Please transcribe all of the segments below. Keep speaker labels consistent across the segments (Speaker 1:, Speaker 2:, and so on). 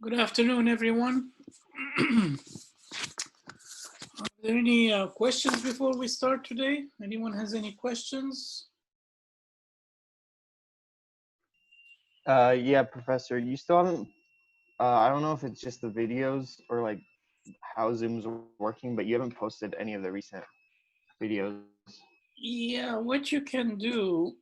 Speaker 1: Good afternoon, everyone. Are there any questions before we start today? Anyone has any questions?
Speaker 2: Yeah, Professor, you still haven't, I don't know if it's just the videos or like how Zoom's working, but you haven't posted any of the recent videos.
Speaker 1: Yeah, what you can do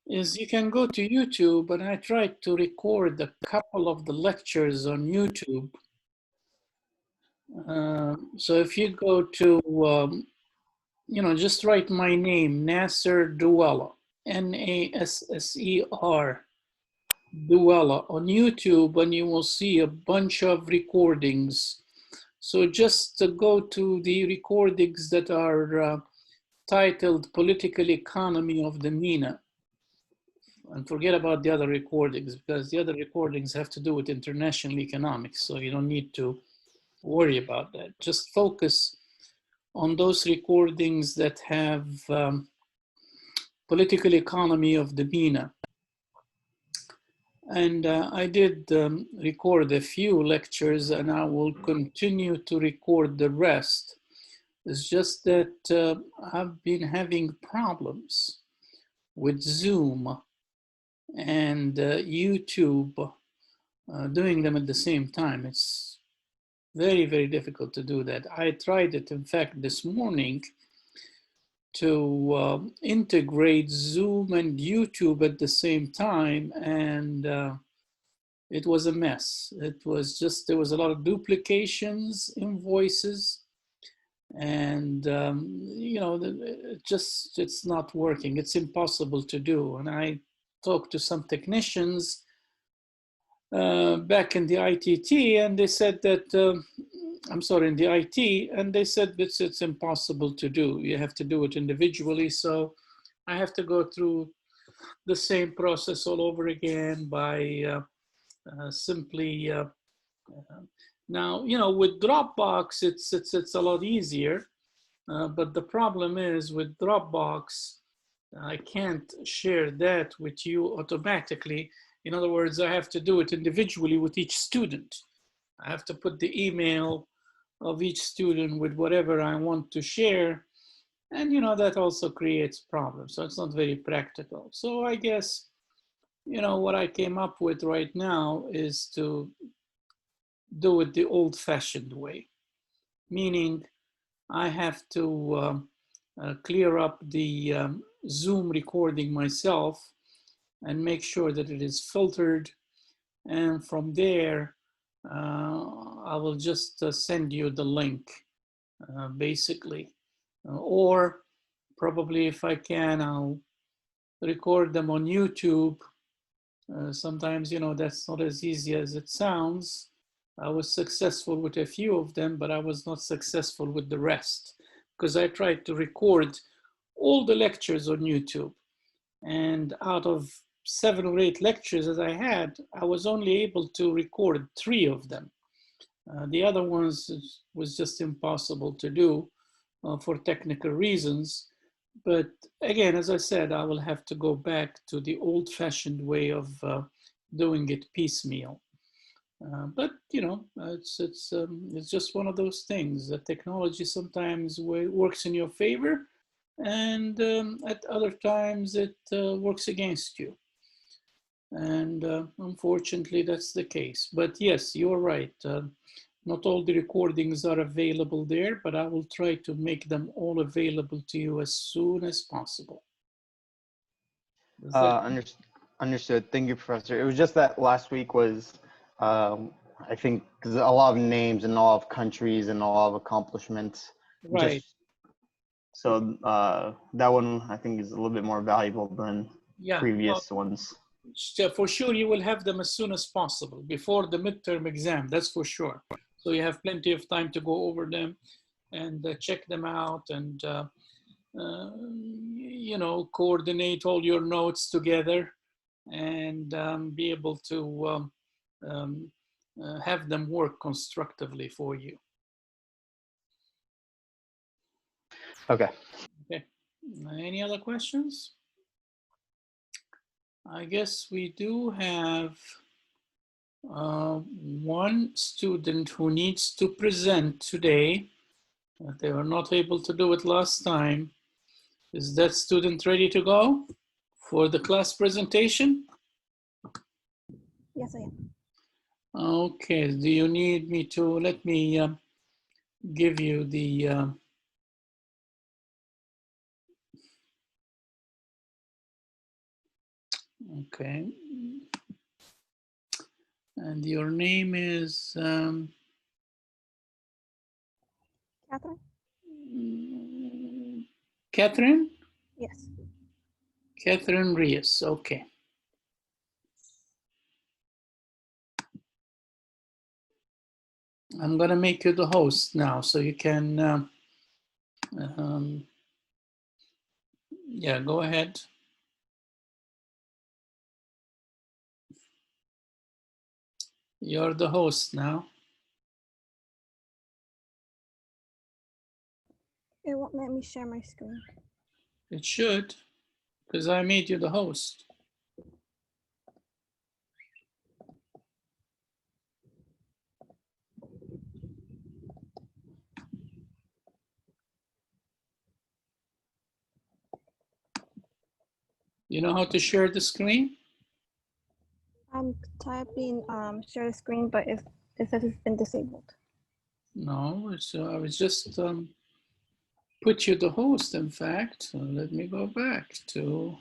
Speaker 1: is you can go to YouTube, and I tried to record a couple of the lectures on YouTube. So if you go to, just write my name, Nasser Duella, Nasser Duella on YouTube, and you will see a bunch of recordings. So just go to the recordings that are titled Political Economy of the MENA, and forget about the other recordings, because the other recordings have to do with international economics, so you don't need to worry about that. Just focus on those recordings that have political economy of the MENA. And I did record a few lectures, and I will continue to record the rest. It's just that I've been having problems with Zoom and YouTube doing them at the same time. It's very, very difficult to do that. I tried it, in fact, this morning to integrate Zoom and YouTube at the same time, and it was a mess. It was just, there was a lot of duplications in voices, and it's not working. It's impossible to do. And I talked to some technicians back in the ITT, and they said that I'm sorry, in the IT, and they said it's impossible to do. You have to do it individually. So I have to go through the same process all over again by simply now, with Dropbox, it's a lot easier. But the problem is with Dropbox, I can't share that with you automatically. In other words, I have to do it individually with each student. I have to put the email of each student with whatever I want to share. And that also creates problems. So it's not very practical. So I guess, what I came up with right now is to do it the old-fashioned way, meaning I have to clear up the Zoom recording myself and make sure that it is filtered. And from there, I will just send you the link, basically. Or probably if I can, I'll record them on YouTube. Sometimes, that's not as easy as it sounds. I was successful with a few of them, but I was not successful with the rest, because I tried to record all the lectures on YouTube. And out of 7 or 8 lectures that I had, I was only able to record 3 of them. The other ones was just impossible to do for technical reasons. But again, as I said, I will have to go back to the old-fashioned way of doing it piecemeal. But it's just one of those things. That technology sometimes works in your favor, and at other times it works against you. And unfortunately, that's the case. But yes, you're right. Not all the recordings are available there, but I will try to make them all available to you as soon as possible. Is that
Speaker 2: Understood. Thank you, Professor. It was just that last week was, I think, 'cause a lot of names and a lot of countries and a lot of accomplishments.
Speaker 1: right?
Speaker 2: Just so that one I think is a little bit more valuable than
Speaker 1: Yeah.
Speaker 2: previous ones.
Speaker 1: For sure, you will have them as soon as possible before the midterm exam. That's for sure. So you have plenty of time to go over them and check them out, and coordinate all your notes together, and be able to um, have them work constructively for you.
Speaker 2: Okay.
Speaker 1: Okay. Any other questions? I guess we do have One student who needs to present today, they were not able to do it last time. Is that student ready to go for the class presentation?
Speaker 3: Yes, I am.
Speaker 1: Okay, do you need me to, let me give you the, okay. And your name is
Speaker 3: Catherine?
Speaker 1: Catherine?
Speaker 3: Yes.
Speaker 1: Catherine Rios, okay. I'm gonna make you the host now so you can, yeah, go ahead. You're the host now.
Speaker 3: It won't let me share my screen.
Speaker 1: It should, because I made you the host. You know how to share the screen?
Speaker 3: I'm typing share the screen, but it says it's been disabled.
Speaker 1: No, it's, I was just put you the host, in fact. So let me go back to,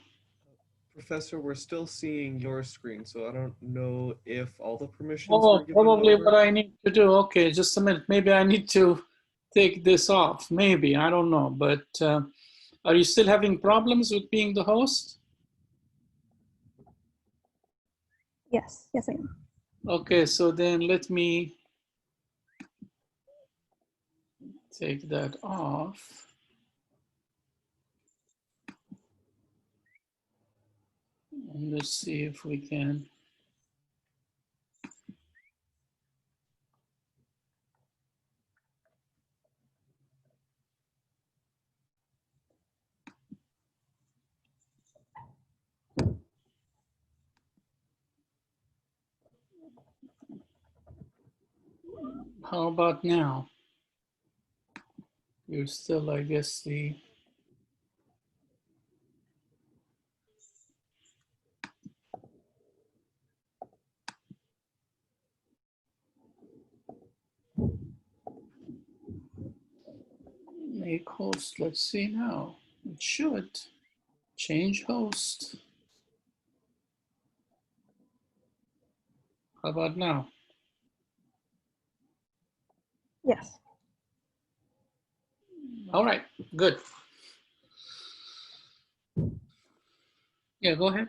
Speaker 4: Professor, we're still seeing your screen, so I don't know if all the permissions were
Speaker 1: oh,
Speaker 4: given
Speaker 1: probably
Speaker 4: over.
Speaker 1: what I need to do. Okay, just a minute. Maybe I need to take this off. Maybe, I don't know. But are you still having problems with being the host?
Speaker 3: Yes, yes, I am.
Speaker 1: Okay, so then let me take that off. And let's see if we can. How about now? You're still, I guess, the, make host. Let's see now. It should. Change host. How about now?
Speaker 3: Yes.
Speaker 1: All right, good. Yeah, go ahead.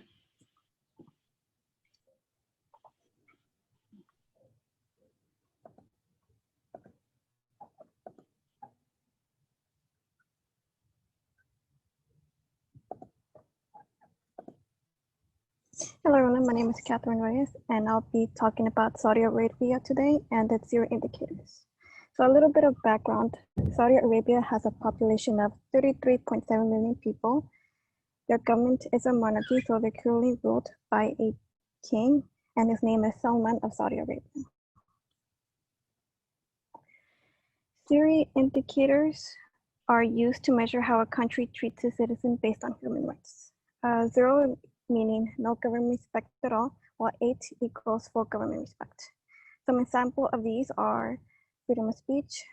Speaker 3: Hello, everyone. My name is Catherine Reyes, and I'll be talking about Saudi Arabia today and its zero indicators. So a little bit of background. Saudi Arabia has a population of 33.7 million people. Their government is a monarchy, so they're currently ruled by a king, and his name is Salman of Saudi Arabia. Zero indicators are used to measure how a country treats its citizens based on human rights. Zero meaning no government respect at all, while 8 equals full government respect. Some examples of these are freedom of speech,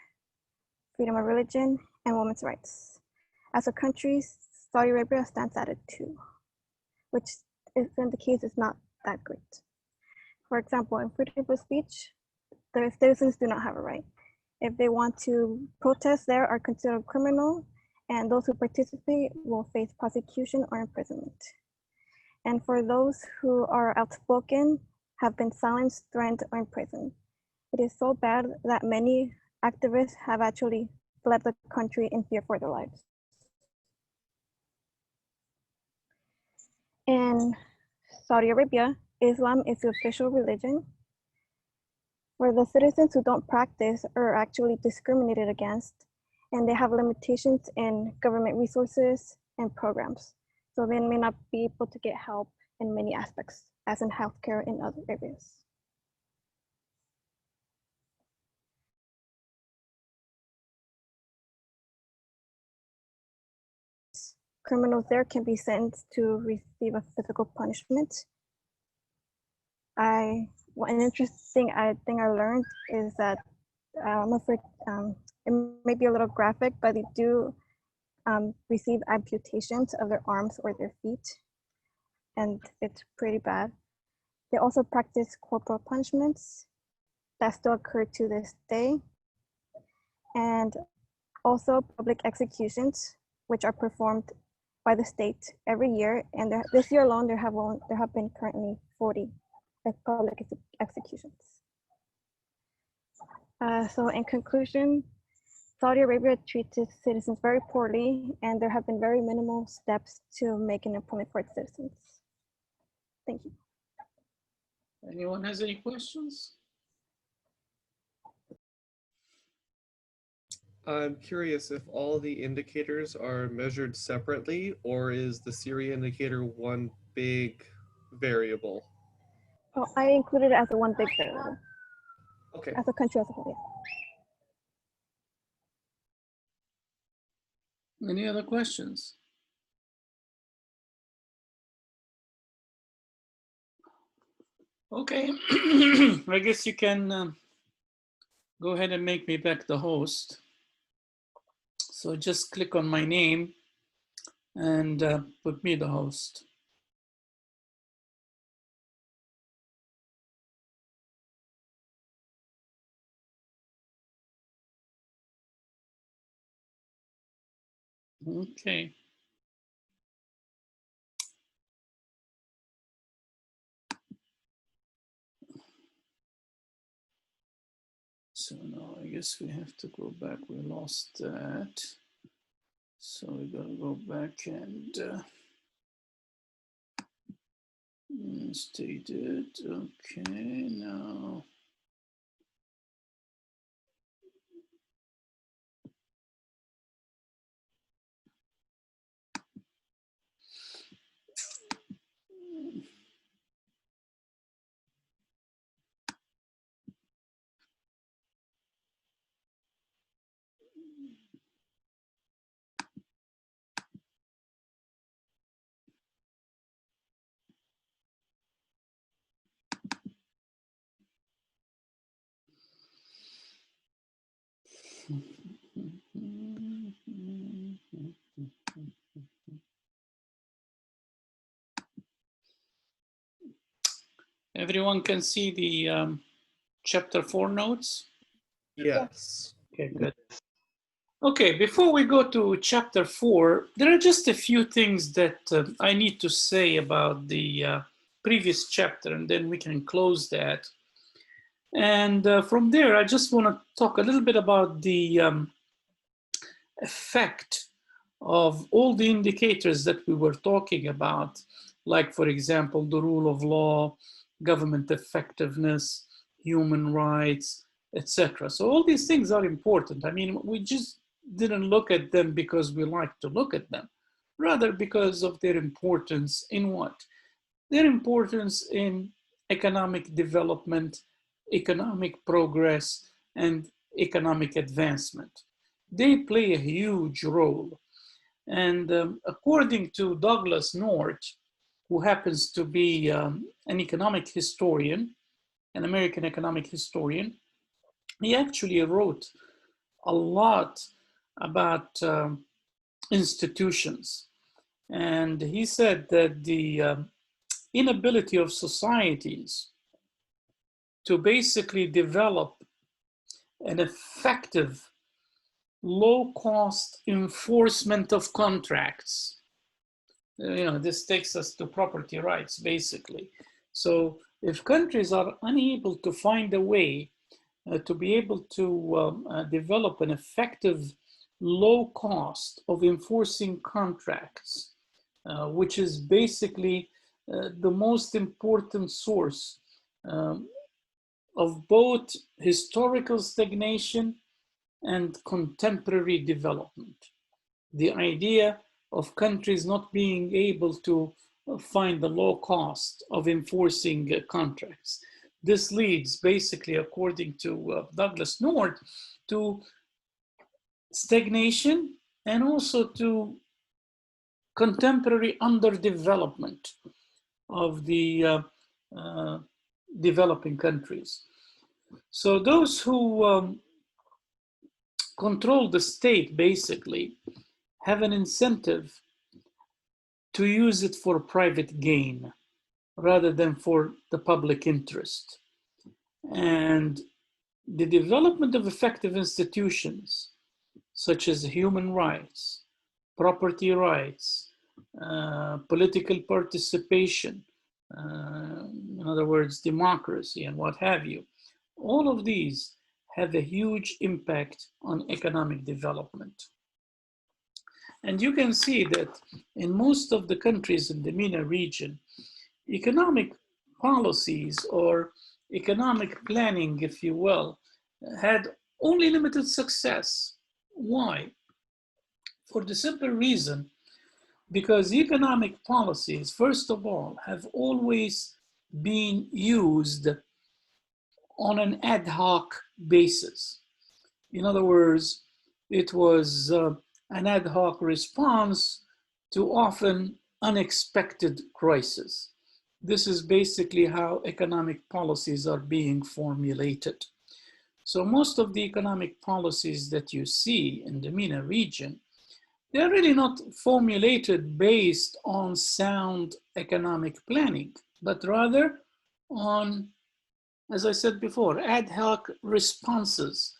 Speaker 3: freedom of religion, and women's rights. As a country, Saudi Arabia stands at a 2, which is in the case is not that great. For example, in freedom of speech, the citizens do not have a right. If they want to protest there are considered criminal, and those who participate will face prosecution or imprisonment. And for those who are outspoken, have been silenced, threatened, or imprisoned. It is so bad that many activists have actually fled the country in fear for their lives. In Saudi Arabia, Islam is the official religion. For the citizens who don't practice are actually discriminated against, and they have limitations in government resources and programs. So they may not be able to get help in many aspects, as in healthcare and other areas. criminals there can be sentenced to receive a physical punishment. One interesting thing I learned is that I'm afraid it may be a little graphic, but they do receive amputations of their arms or their feet, and it's pretty bad. They also practice corporal punishments that still occur to this day, and also public executions, which are performed by the state every year. And this year alone, there have been currently 40 public executions. So in conclusion, Saudi Arabia treats its citizens very poorly, and there have been very minimal steps to make an employment for its citizens. Thank you.
Speaker 1: Anyone has any questions?
Speaker 4: I'm curious if all the indicators are measured separately, or is the Syria indicator one big variable?
Speaker 3: Oh, I included it as a one big variable,
Speaker 4: Okay.
Speaker 3: as a country as a whole. Yeah.
Speaker 1: Any other questions? Okay, I guess you can go ahead and make me back the host. So just click on my name and put me the host. Okay. So now I guess we have to go back. We lost that. So we gotta go back and stated. Okay, now. Everyone can see the chapter 4 notes?
Speaker 4: Yes.
Speaker 1: Okay, good. Okay, before we go to chapter 4, there are just a few things that I need to say about the previous chapter, and then we can close that. And from there, I just want to talk a little bit about the effect of all the indicators that we were talking about, like, for example, the rule of law, government effectiveness, human rights, etc. So all these things are important. I mean, we just didn't look at them because we like to look at them, rather because of their importance in what? Their importance in economic development, economic progress, and economic advancement. They play a huge role. And according to Douglas North, who happens to be an economic historian, an American economic historian, he actually wrote a lot about institutions. And he said that the inability of societies to basically develop an effective low-cost enforcement of contracts. This takes us to property rights, basically. So if countries are unable to find a way to be able to develop an effective low cost of enforcing contracts, which is basically the most important source of both historical stagnation and contemporary development. The idea of countries not being able to find the low cost of enforcing contracts. This leads basically, according to Douglas North, to stagnation and also to contemporary underdevelopment of the developing countries. So those who control the state basically have an incentive to use it for private gain rather than for the public interest. And the development of effective institutions such as human rights, property rights, political participation, in other words, democracy and what have you, all of these have a huge impact on economic development. And you can see that in most of the countries in the MENA region, economic policies or economic planning, if you will, had only limited success. Why? For the simple reason, because economic policies, first of all, have always been used on an ad hoc basis. In other words, it was an ad hoc response to often unexpected crises. This is basically how economic policies are being formulated. So most of the economic policies that you see in the MENA region, they're really not formulated based on sound economic planning, but rather on, as I said before, ad hoc responses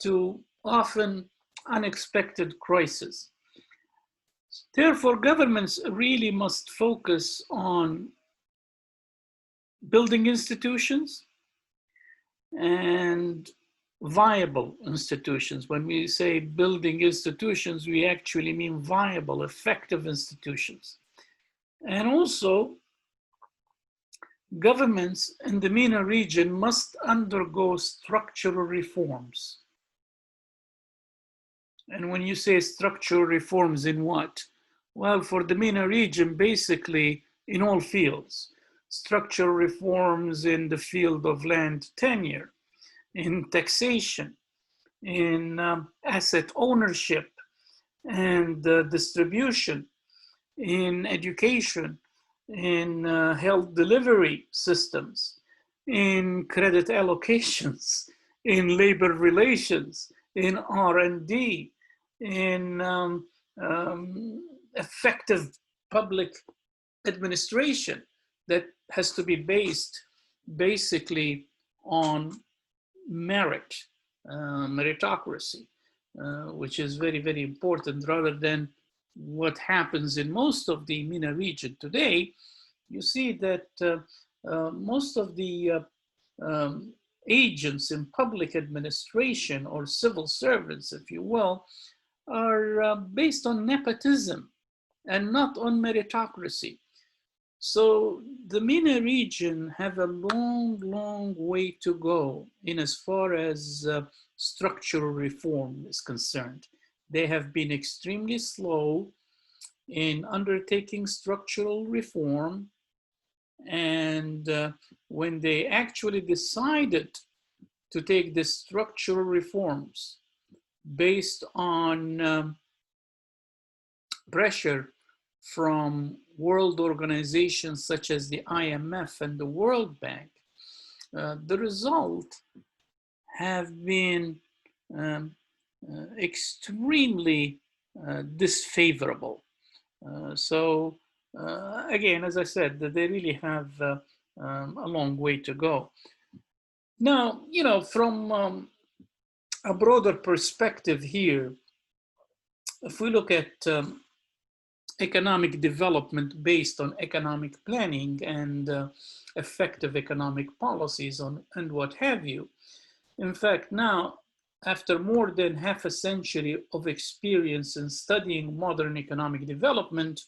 Speaker 1: to often unexpected crises. Therefore, governments really must focus on building institutions and viable institutions. When we say building institutions, we actually mean viable, effective institutions. And also, governments in the MENA region must undergo structural reforms. And when you say structural reforms in what? Well, for the MENA region, basically in all fields. Structural reforms in the field of land tenure, in taxation, in asset ownership and distribution, in education, in health delivery systems, in credit allocations, in labor relations, in R&D, in effective public administration that has to be based basically on merit, meritocracy, which is very, very important rather than what happens in most of the MENA region today. You see that most of the agents in public administration or civil servants, if you will, are based on nepotism and not on meritocracy. So the MENA region have a long, long way to go in as far as structural reform is concerned. They have been extremely slow in undertaking structural reform. And when they actually decided to take the structural reforms based on pressure from world organizations such as the IMF and the World Bank, the result have been extremely disfavorable. So again, as I said, they really have a long way to go. Now, you know, from a broader perspective here, if we look at economic development based on economic planning and effective economic policies and what have you. In fact, now, after more than half a century of experience in studying modern economic development,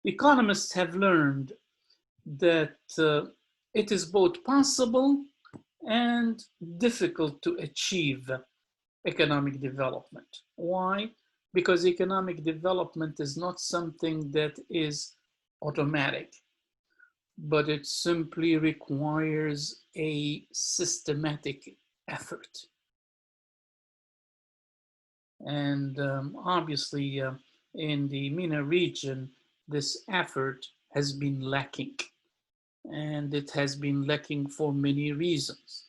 Speaker 1: economists have learned that it is both possible and difficult to achieve economic development. Why? Because economic development is not something that is automatic, but it simply requires a systematic effort. And obviously, in the MENA region, this effort has been lacking. And it has been lacking for many reasons.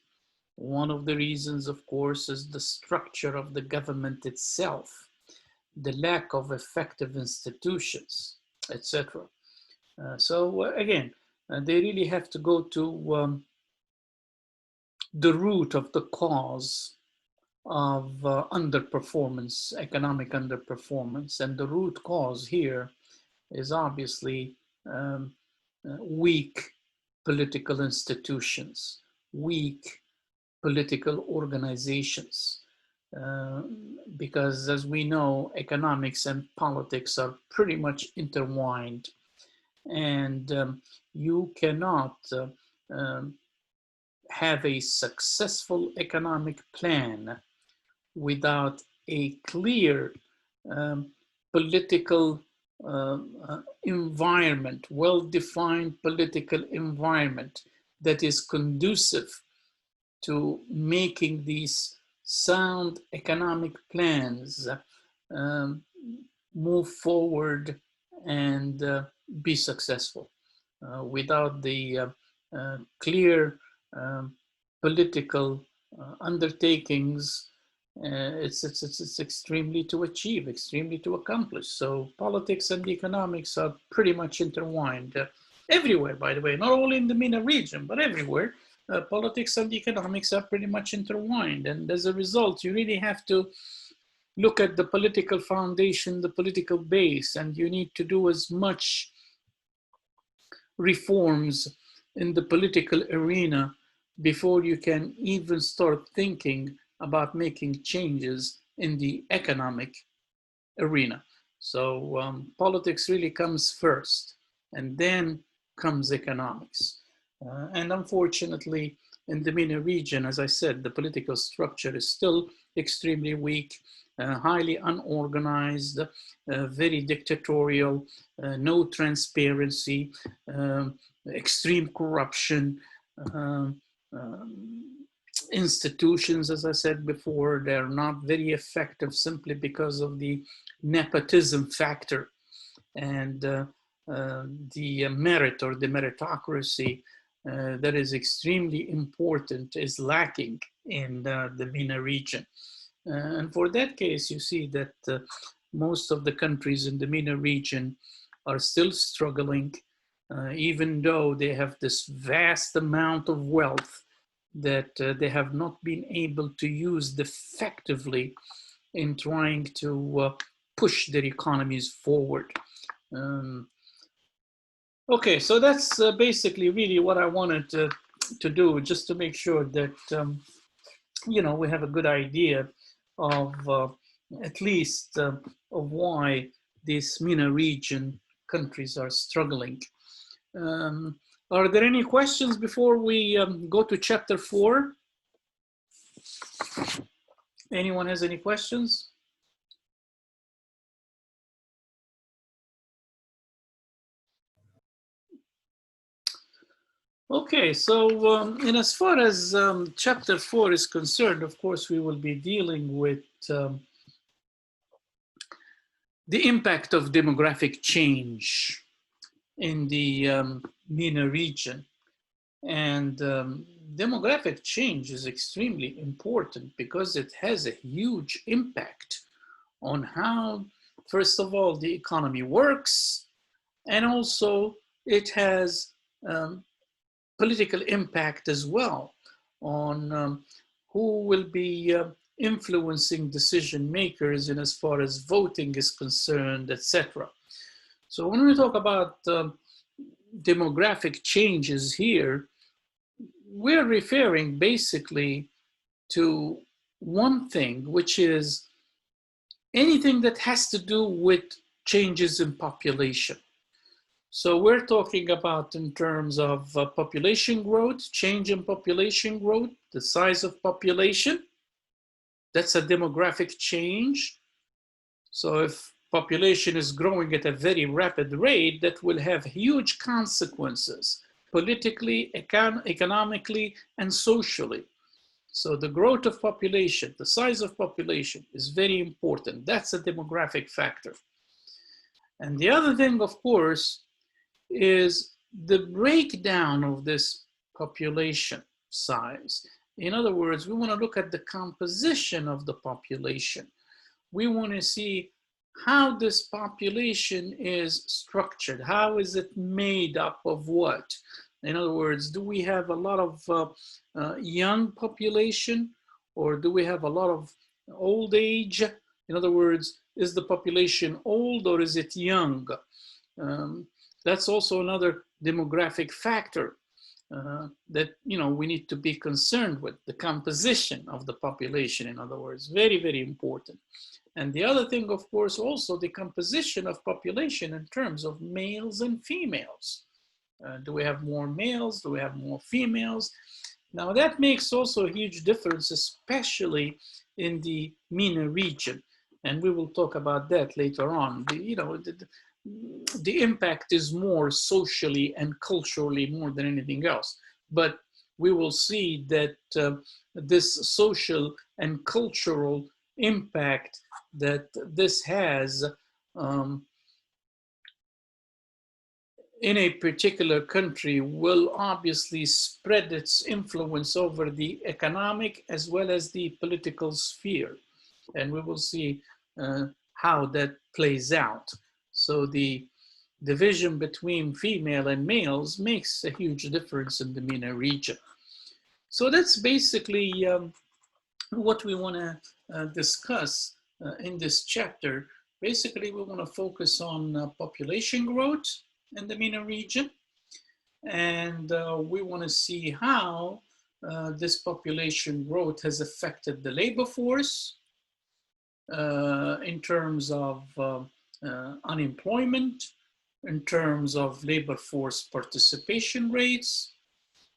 Speaker 1: One of the reasons, of course, is the structure of the government itself, the lack of effective institutions, etc. Again, they really have to go to the root of the cause of underperformance, economic underperformance. And the root cause here is obviously weak political institutions, weak political organizations. Because as we know, economics and politics are pretty much intertwined. And you cannot have a successful economic plan without a clear political environment, well-defined political environment that is conducive to making these sound economic plans move forward and be successful. Without the clear political undertakings, it's extremely to achieve, extremely to accomplish. So politics and economics are pretty much intertwined everywhere, by the way, not only in the MENA region, but everywhere. Politics and economics are pretty much intertwined. And as a result, you really have to look at the political foundation, the political base, and you need to do as much reforms in the political arena before you can even start thinking about making changes in the economic arena. So politics really comes first, and then comes economics. And unfortunately, in the MENA region, as I said, the political structure is still extremely weak, highly unorganized, very dictatorial, no transparency, extreme corruption, institutions, as I said before, they're not very effective simply because of the nepotism factor and the merit or the meritocracy that is extremely important is lacking in the MENA region. And for that case, you see that most of the countries in the MENA region are still struggling, even though they have this vast amount of wealth that they have not been able to use effectively in trying to push their economies forward. Okay, so that's basically really what I wanted to do, just to make sure that you know, we have a good idea of at least of why these MENA region countries are struggling. Are there any questions before we go to chapter 4? Anyone has any questions? Okay, so and as far as chapter 4 is concerned, of course, we will be dealing with the impact of demographic change in the MENA region. And demographic change is extremely important because it has a huge impact on how, first of all, the economy works, and also it has political impact as well on who will be influencing decision makers in as far as voting is concerned, etc. So when we talk about demographic changes here, we're referring basically to one thing, which is anything that has to do with changes in population. So we're talking about in terms of population growth, change in population growth, the size of population. That's a demographic change. So if population is growing at a very rapid rate, that will have huge consequences politically, economically, and socially. So the growth of population, the size of population is very important. That's a demographic factor. And the other thing, of course, is the breakdown of this population size. In other words, we want to look at the composition of the population. We want to see how this population is structured. How is it made up of what? In other words, do we have a lot of young population, or do we have a lot of old age? In other words, is the population old or is it young? That's also another demographic factor that we need to be concerned with, the composition of the population. In other words, very, very important. And the other thing, of course, also the composition of population in terms of males and females. Do we have more males? Do we have more females? Now that makes also a huge difference, especially in the MENA region. And we will talk about that later on. The impact is more socially and culturally more than anything else. But we will see that this social and cultural impact that this has in a particular country will obviously spread its influence over the economic as well as the political sphere. And we will see how that plays out. So the division between female and males makes a huge difference in the MENA region. So that's basically what we want to discuss in this chapter. Basically, we want to focus on population growth in the MENA region. And we want to see how this population growth has affected the labor force in terms of unemployment, in terms of labor force participation rates,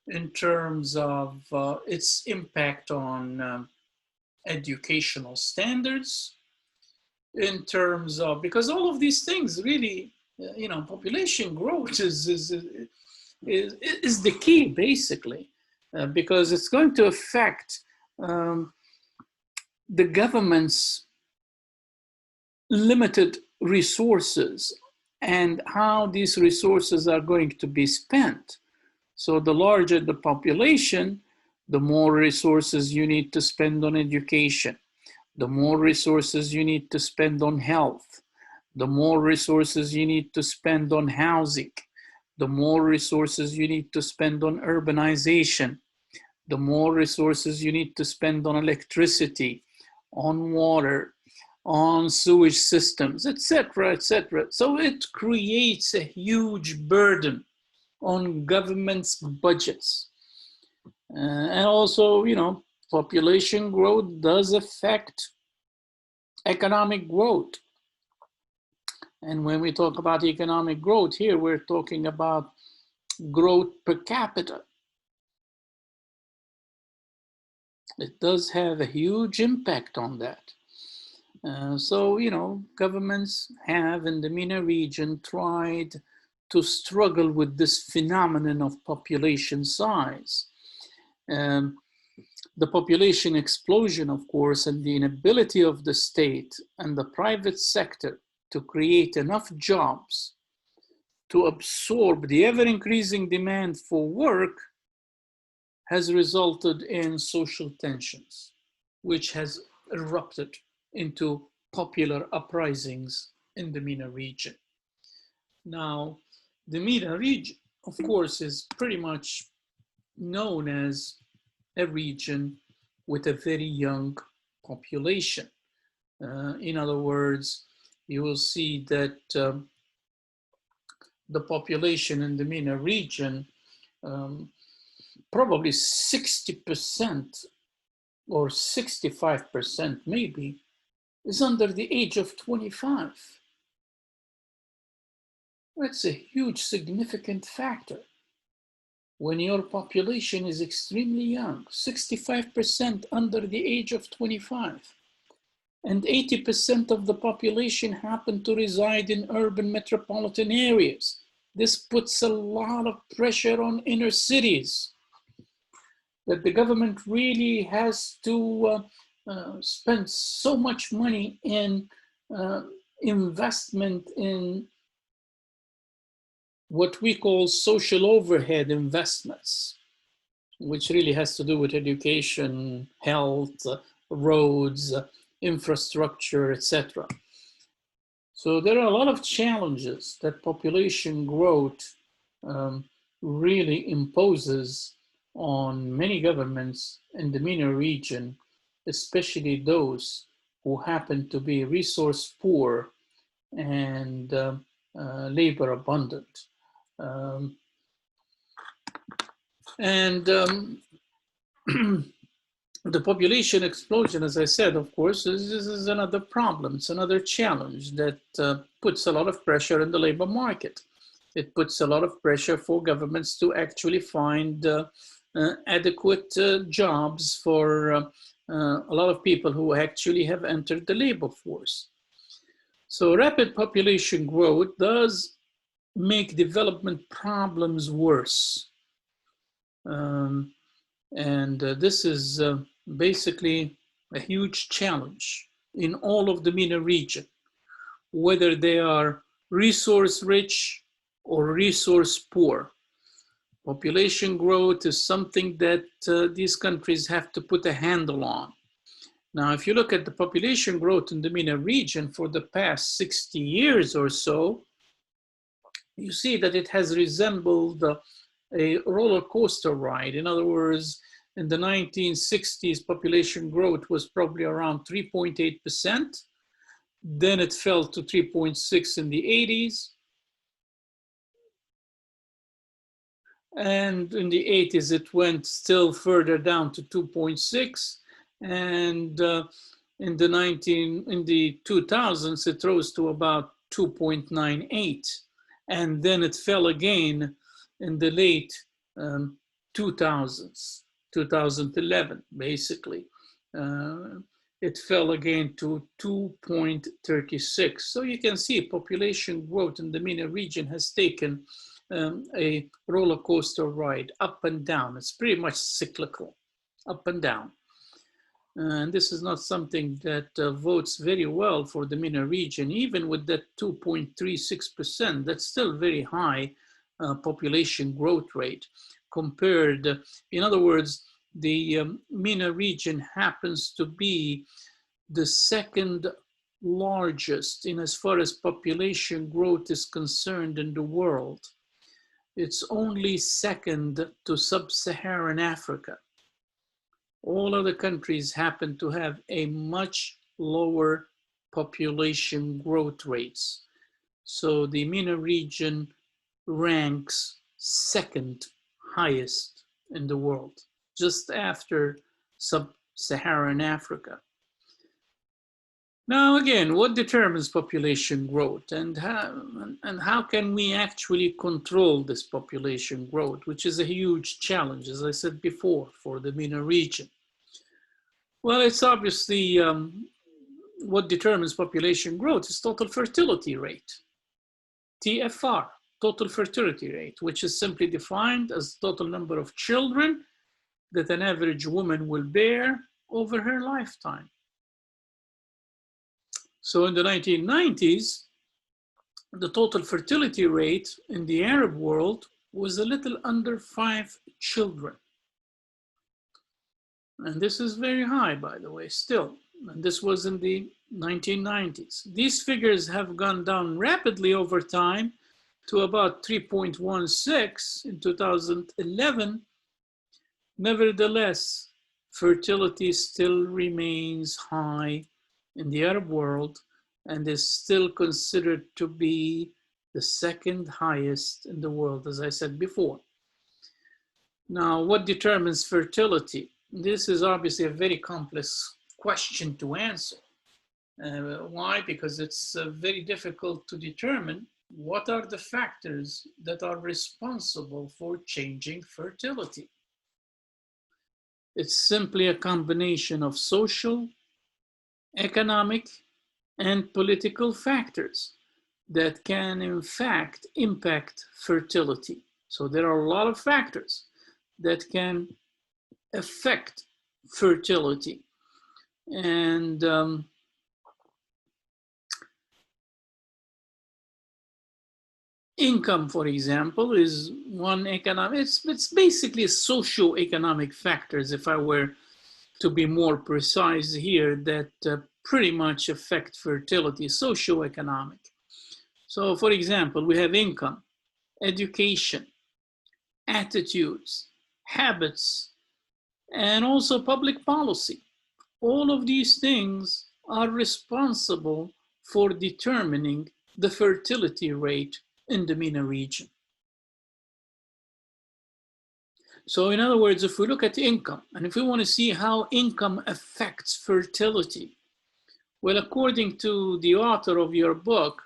Speaker 1: in terms of its impact on educational standards, in terms of, because all of these things really, population growth is the key, basically, because it's going to affect the government's limited resources and how these resources are going to be spent. So the larger the population, the more resources you need to spend on education, the more resources you need to spend on health, the more resources you need to spend on housing, the more resources you need to spend on urbanization, the more resources you need to spend on electricity, on water, on sewage systems, etc., etc. So it creates a huge burden on government's budgets. And also, population growth does affect economic growth. And when we talk about economic growth here, we're talking about growth per capita. It does have a huge impact on that. So, governments have in the MENA region tried to struggle with this phenomenon of population size. The population explosion, of course, and the inability of the state and the private sector to create enough jobs to absorb the ever-increasing demand for work has resulted in social tensions, which has erupted into popular uprisings in the MENA region. Now, the MENA region, of course, is pretty much known as a region with a very young population. In other words, you will see that the population in the MENA region, probably 60% or 65% maybe, is under the age of 25. That's a huge significant factor. When your population is extremely young, 65% under the age of 25, and 80% of the population happen to reside in urban metropolitan areas. This puts a lot of pressure on inner cities that the government really has to spend so much money in investment in what we call social overhead investments, which really has to do with education, health, roads, infrastructure, etc. So there are a lot of challenges that population growth um, really imposes on many governments in the MENA region, especially those who happen to be resource poor and labor abundant. Um, and The population explosion, as I said, of course, is another problem. It's another challenge that puts a lot of pressure in the labor market. It puts a lot of pressure for governments to actually find adequate jobs for a lot of people who actually have entered the labor force. So rapid population growth does make development problems worse. This is basically a huge challenge in all of the MENA region, whether they are resource rich or resource poor. Population growth is something that these countries have to put a handle on. Now, if you look at the population growth in the MENA region for the past 60 years or so, you see that it has resembled a roller coaster ride. In other words, in the 1960s, population growth was probably around 3.8%. Then it fell to 3.6 in the 80s. And in the 80s, it went still further down to 2.6. And in the 2000s, it rose to about 2.98. And then it fell again in the late 2000s, 2011, basically. It fell again to 2.36. So you can see population growth in the MENA region has taken a roller coaster ride up and down. It's pretty much cyclical, up and down. And this is not something that votes very well for the MENA region. Even with that 2.36%, that's still very high population growth rate compared. In other words, the MENA region happens to be the second largest in as far as population growth is concerned in the world. It's only second to sub-Saharan Africa. All other countries happen to have a much lower population growth rates. So the MENA region ranks second highest in the world, just after sub-Saharan Africa. Now, again, what determines population growth and how can we actually control this population growth, which is a huge challenge, as I said before, for the MENA region? Well, it's obviously what determines population growth is total fertility rate, TFR, total fertility rate, which is simply defined as the total number of children that an average woman will bear over her lifetime. So in the 1990s, the total fertility rate in the Arab world was a little under 5 children. And this is very high, by the way, still. And this was in the 1990s. These figures have gone down rapidly over time to about 3.16 in 2011. Nevertheless, fertility still remains high in the Arab world and is still considered to be the second highest in the world, as I said before. Now, what determines fertility? This is obviously a very complex question to answer. Why? Because it's very difficult to determine what are the factors that are responsible for changing fertility. It's simply a combination of social, economic, and political factors that can in fact impact fertility. So there are a lot of factors that can affect fertility. And Income, for example, is one economic, it's basically socio-economic factors, if I were to be more precise here, that pretty much affect fertility, socio-economic. So for example, we have income, education, attitudes, habits, and also public policy. All of these things are responsible for determining the fertility rate in the MENA region. So in other words, if we look at income, and if we want to see how income affects fertility, well, according to the author of your book,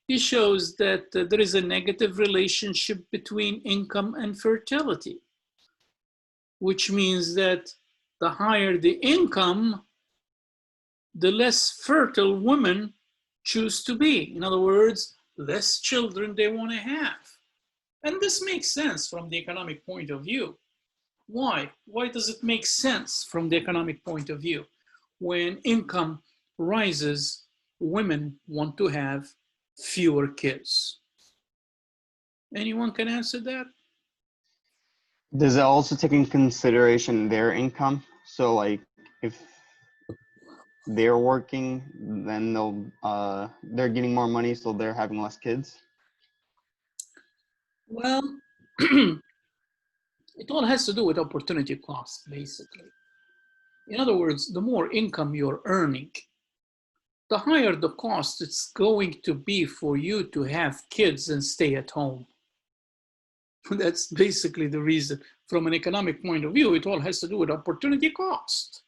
Speaker 1: he shows that there is a negative relationship between income and fertility, which means that the higher the income, the less fertile women choose to be. In other words, less children they want to have. And this makes sense from the economic point of view. Why? Why does it make sense from the economic point of view? When income rises, women want to have fewer kids. Anyone can answer that?
Speaker 2: Does it also take in consideration their income? So like if they're working, then they're getting more money, so they're having less kids.
Speaker 1: Well, it all has to do with opportunity cost, basically. In other words, the more income you're earning, the higher the cost it's going to be for you to have kids and stay at home. That's basically the reason. From an economic point of view, it all has to do with opportunity cost.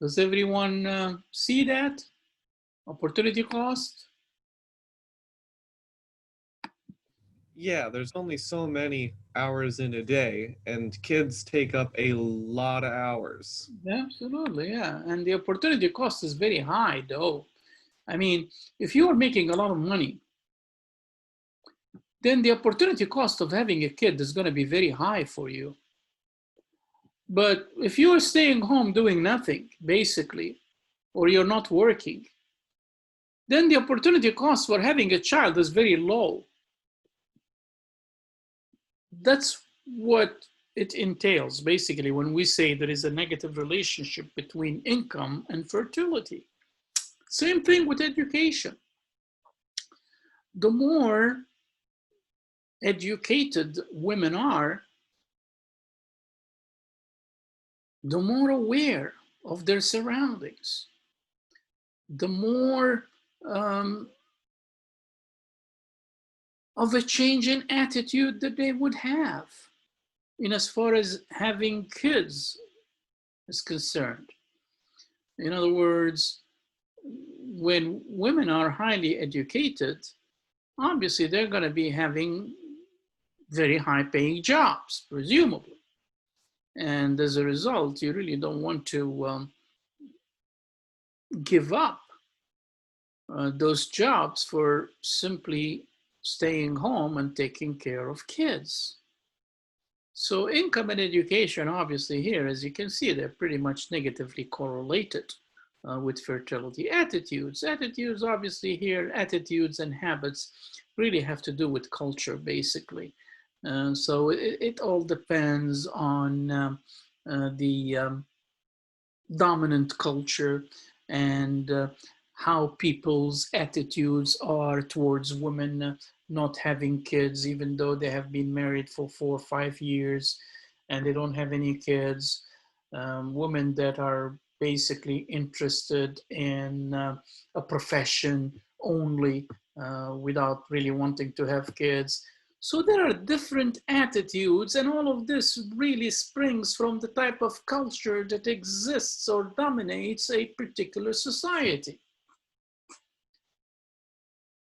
Speaker 1: Does everyone see that? Opportunity cost?
Speaker 4: Yeah, there's only so many hours in a day, and kids take up a lot of hours.
Speaker 1: Absolutely, yeah. And the opportunity cost is very high, though. I mean, if you are making a lot of money, then the opportunity cost of having a kid is going to be very high for you. But if you are staying home doing nothing, basically, or you're not working, then the opportunity cost for having a child is very low. That's what it entails, basically, when we say there is a negative relationship between income and fertility. Same thing with education. The more educated women are, the more aware of their surroundings, the more of a change in attitude that they would have in as far as having kids is concerned. In other words, when women are highly educated, obviously they're going to be having very high paying jobs, presumably. And as a result, you really don't want to give up those jobs for simply staying home and taking care of kids. So income and education, obviously here, as you can see, they're pretty much negatively correlated with fertility. Attitudes, obviously here, attitudes and habits really have to do with culture, basically. So it all depends on the dominant culture and how people's attitudes are towards women not having kids, even though they have been married for 4 or 5 years and they don't have any kids. Women that are basically interested in a profession only without really wanting to have kids. So there are different attitudes, and all of this really springs from the type of culture that exists or dominates a particular society.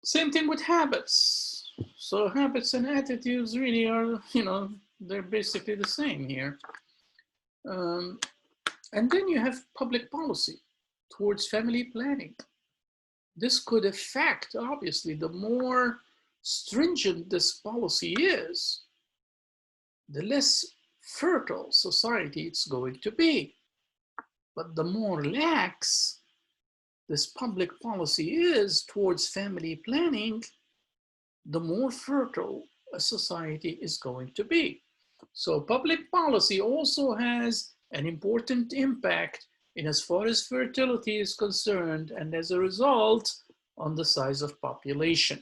Speaker 1: Same thing with habits. So habits and attitudes really are, they're basically the same here. And then you have public policy towards family planning. This could affect, obviously, the more stringent this policy is, the less fertile society it's going to be. But the more lax this public policy is towards family planning, the more fertile a society is going to be. So public policy also has an important impact in as far as fertility is concerned, and as a result, on the size of population.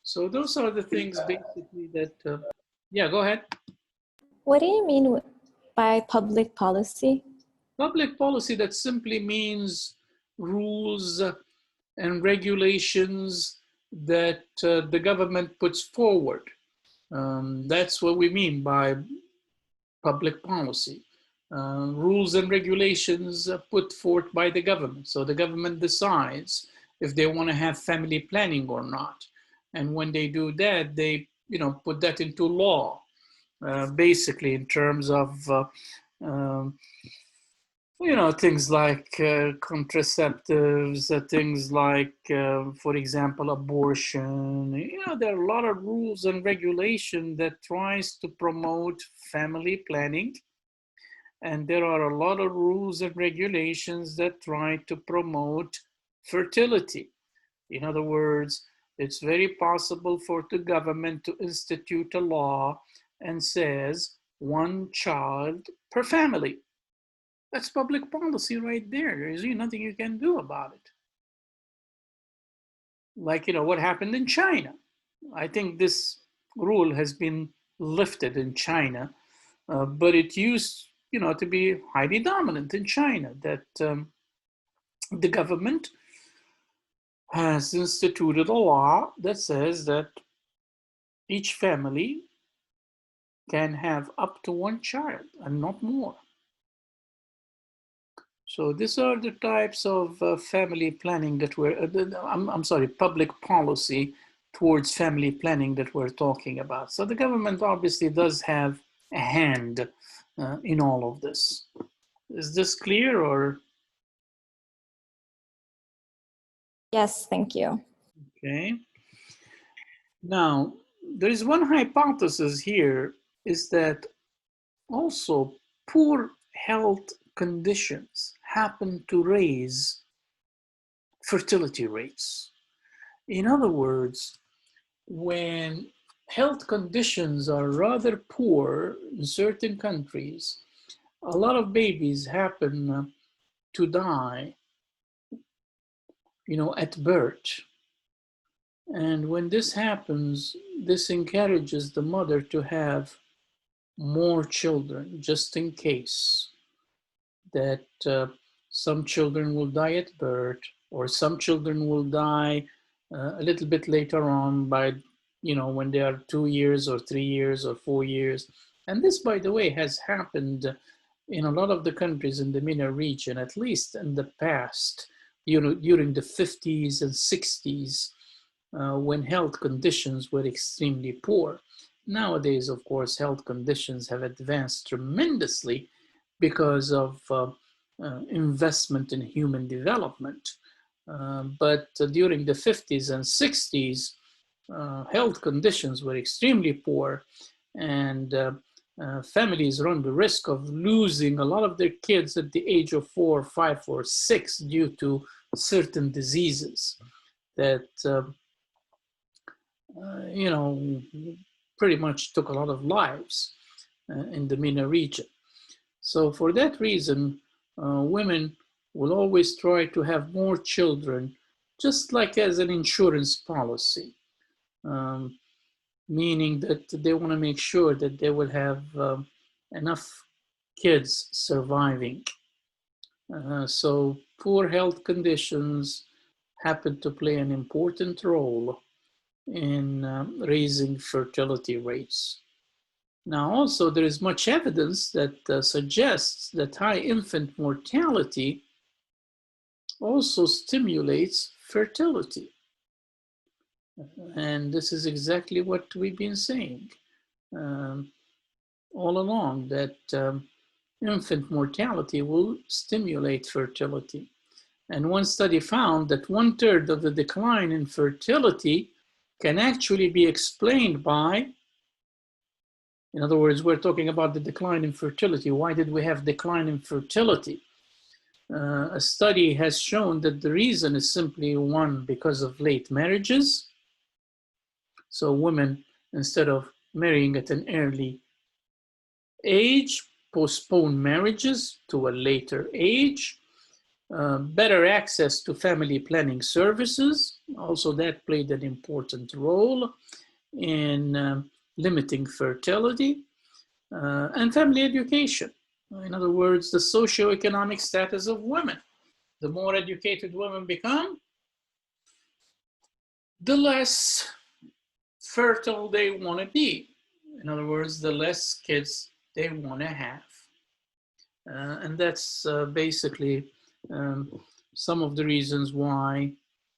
Speaker 1: So those are the things basically that, yeah, go ahead.
Speaker 5: What do you mean by public policy?
Speaker 1: Public policy, that simply means rules and regulations that the government puts forward. That's what we mean by public policy. Rules and regulations put forth by the government. So the government decides if they want to have family planning or not. And when they do that, they put that into law, basically in terms of um, things like contraceptives, things like, for example, abortion. There are a lot of rules and regulation that tries to promote family planning. And there are a lot of rules and regulations that try to promote fertility. In other words, it's very possible for the government to institute a law and says 1 child per family. That's public policy right there. There's really nothing you can do about it. Like, what happened in China. I think this rule has been lifted in China, but it used, to be highly dominant in China, that the government has instituted a law that says that each family can have up to 1 child and not more. So these are the types of family planning that I'm sorry, public policy towards family planning that we're talking about. So the government obviously does have a hand in all of this. Is this clear or?
Speaker 5: Yes, thank you.
Speaker 1: Okay. Now, there is one hypothesis here, is that also poor health conditions happen to raise fertility rates. In other words, when health conditions are rather poor in certain countries, a lot of babies happen to die, at birth. And when this happens, this encourages the mother to have more children, just in case that some children will die at birth, or some children will die a little bit later on by, when they are 2 years or 3 years or 4 years. And this, by the way, has happened in a lot of the countries in the MENA region, at least in the past, during the 50s and 60s, when health conditions were extremely poor. Nowadays, of course, health conditions have advanced tremendously because of investment in human development. But during the 50s and 60s, health conditions were extremely poor, and families run the risk of losing a lot of their kids at the age of 4, 5, or 6 due to certain diseases that pretty much took a lot of lives in the MENA region. So for that reason, women will always try to have more children, just like as an insurance policy, meaning that they want to make sure that they will have enough kids surviving. So poor health conditions happen to play an important role in raising fertility rates. Now, also, there is much evidence that suggests that high infant mortality also stimulates fertility. And this is exactly what we've been saying all along, that infant mortality will stimulate fertility. And one study found that 1/3 of the decline in fertility can actually be explained by, in other words, we're talking about the decline in fertility. Why did we have decline in fertility? A study has shown that the reason is simply, one, because of late marriages, So women, instead of marrying at an early age, postpone marriages to a later age. Better access to family planning services. Also, that played an important role in limiting fertility and family education. In other words, the socioeconomic status of women. The more educated women become, the less fertile they want to be. In other words, the less kids they want to have. And that's basically some of the reasons why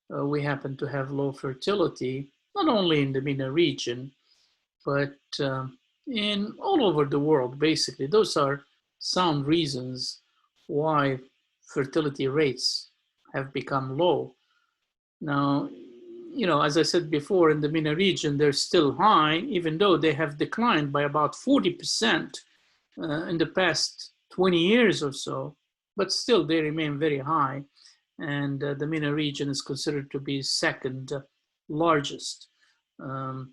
Speaker 1: we happen to have low fertility, not only in the MENA region, but in all over the world, basically. Those are sound reasons why fertility rates have become low. Now, you know, as I said before, in the MENA region, they're still high, even though they have declined by about 40% in the past 20 years or so, but still they remain very high. And the MENA region is considered to be second largest, or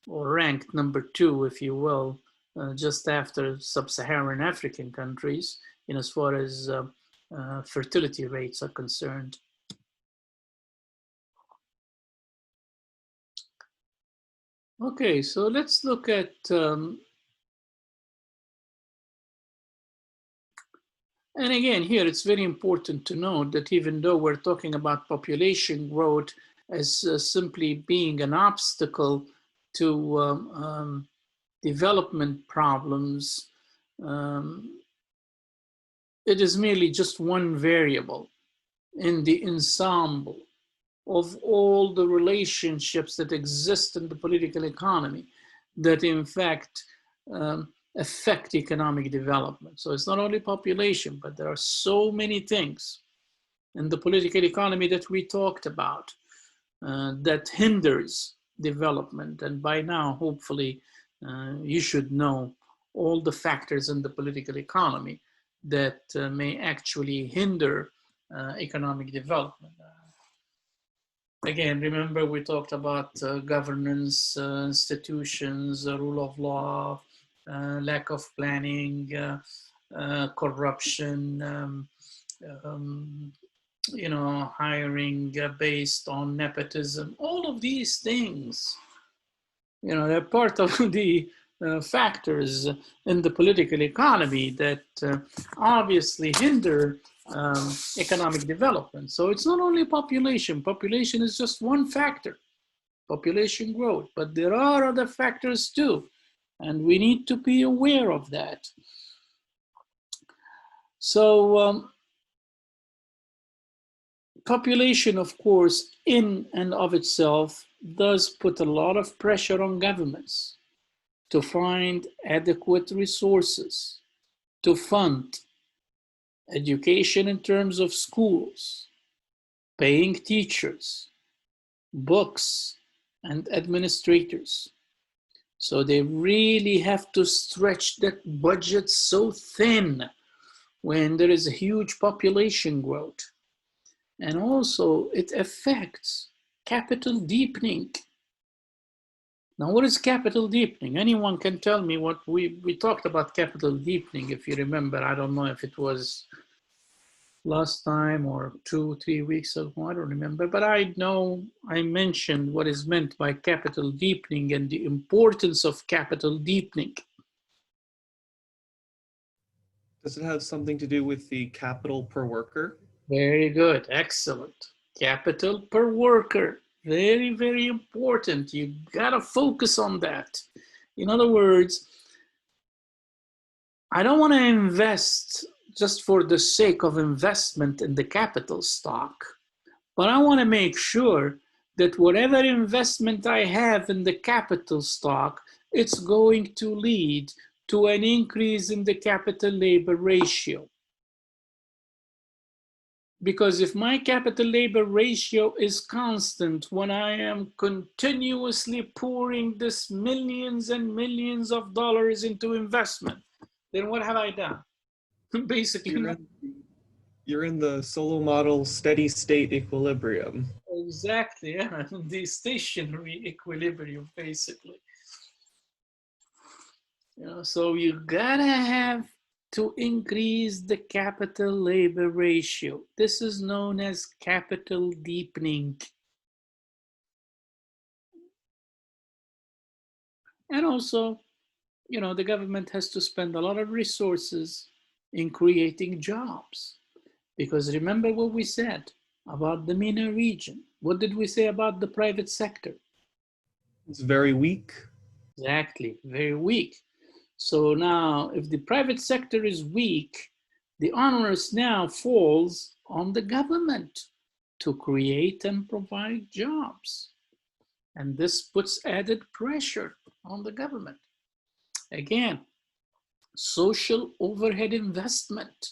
Speaker 1: ranked number 2, if you will, just after sub-Saharan African countries, in as far as fertility rates are concerned. Okay, so let's look at and again, here it's very important to note that even though we're talking about population growth as simply being an obstacle to development problems, it is merely just one variable in the ensemble of all the relationships that exist in the political economy that in fact affect economic development. So it's not only population, but there are so many things in the political economy that we talked about that hinders development. And by now, hopefully, you should know all the factors in the political economy that may actually hinder economic development. Again, remember we talked about governance, institutions, rule of law, lack of planning, corruption, you know, hiring based on nepotism. All of these things, you know, they're part of the factors in the political economy that obviously hinder economic development. So it's not only population. Population is just one factor, population growth, but there are other factors too, and we need to be aware of that. So population, of course, in and of itself does put a lot of pressure on governments to find adequate resources to fund education in terms of schools, paying teachers, books, and administrators. So they really have to stretch that budget so thin when there is a huge population growth. And also it affects capital deepening. Now, what is capital deepening? Anyone can tell me what we talked about capital deepening, if you remember. I don't know if it was last time or 2-3 weeks ago, I don't remember, but I know I mentioned what is meant by capital deepening and the importance of capital deepening.
Speaker 4: Does it have something to do with the capital per worker?
Speaker 1: Very good, excellent. Capital per worker, very, very important. You gotta focus on that. In other words, I don't wanna invest just for the sake of investment in the capital stock, but I wanna make sure that whatever investment I have in the capital stock, it's going to lead to an increase in the capital labor ratio. Because if my capital labor ratio is constant when I am continuously pouring this millions and millions of dollars into investment, then what have I done? Basically,
Speaker 4: You're in the solo model steady state equilibrium.
Speaker 1: Exactly, yeah. The stationary equilibrium, basically. You know, so you gotta have to increase the capital labor ratio. This is known as capital deepening. And also, you know, the government has to spend a lot of resources in creating jobs. Because remember what we said about the MENA region. What did we say about the private sector?
Speaker 4: It's very weak.
Speaker 1: Exactly, very weak. So now, if the private sector is weak, the onus now falls on the government to create and provide jobs. And this puts added pressure on the government. Again, social overhead investment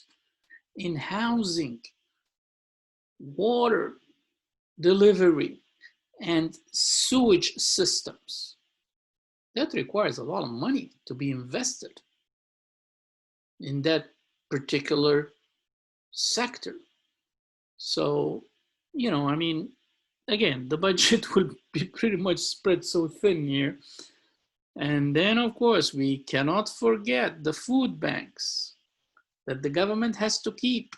Speaker 1: in housing, water delivery, and sewage systems. That requires a lot of money to be invested in that particular sector. So, you know, I mean, again, the budget will be pretty much spread so thin here. And then, of course, we cannot forget the food banks that the government has to keep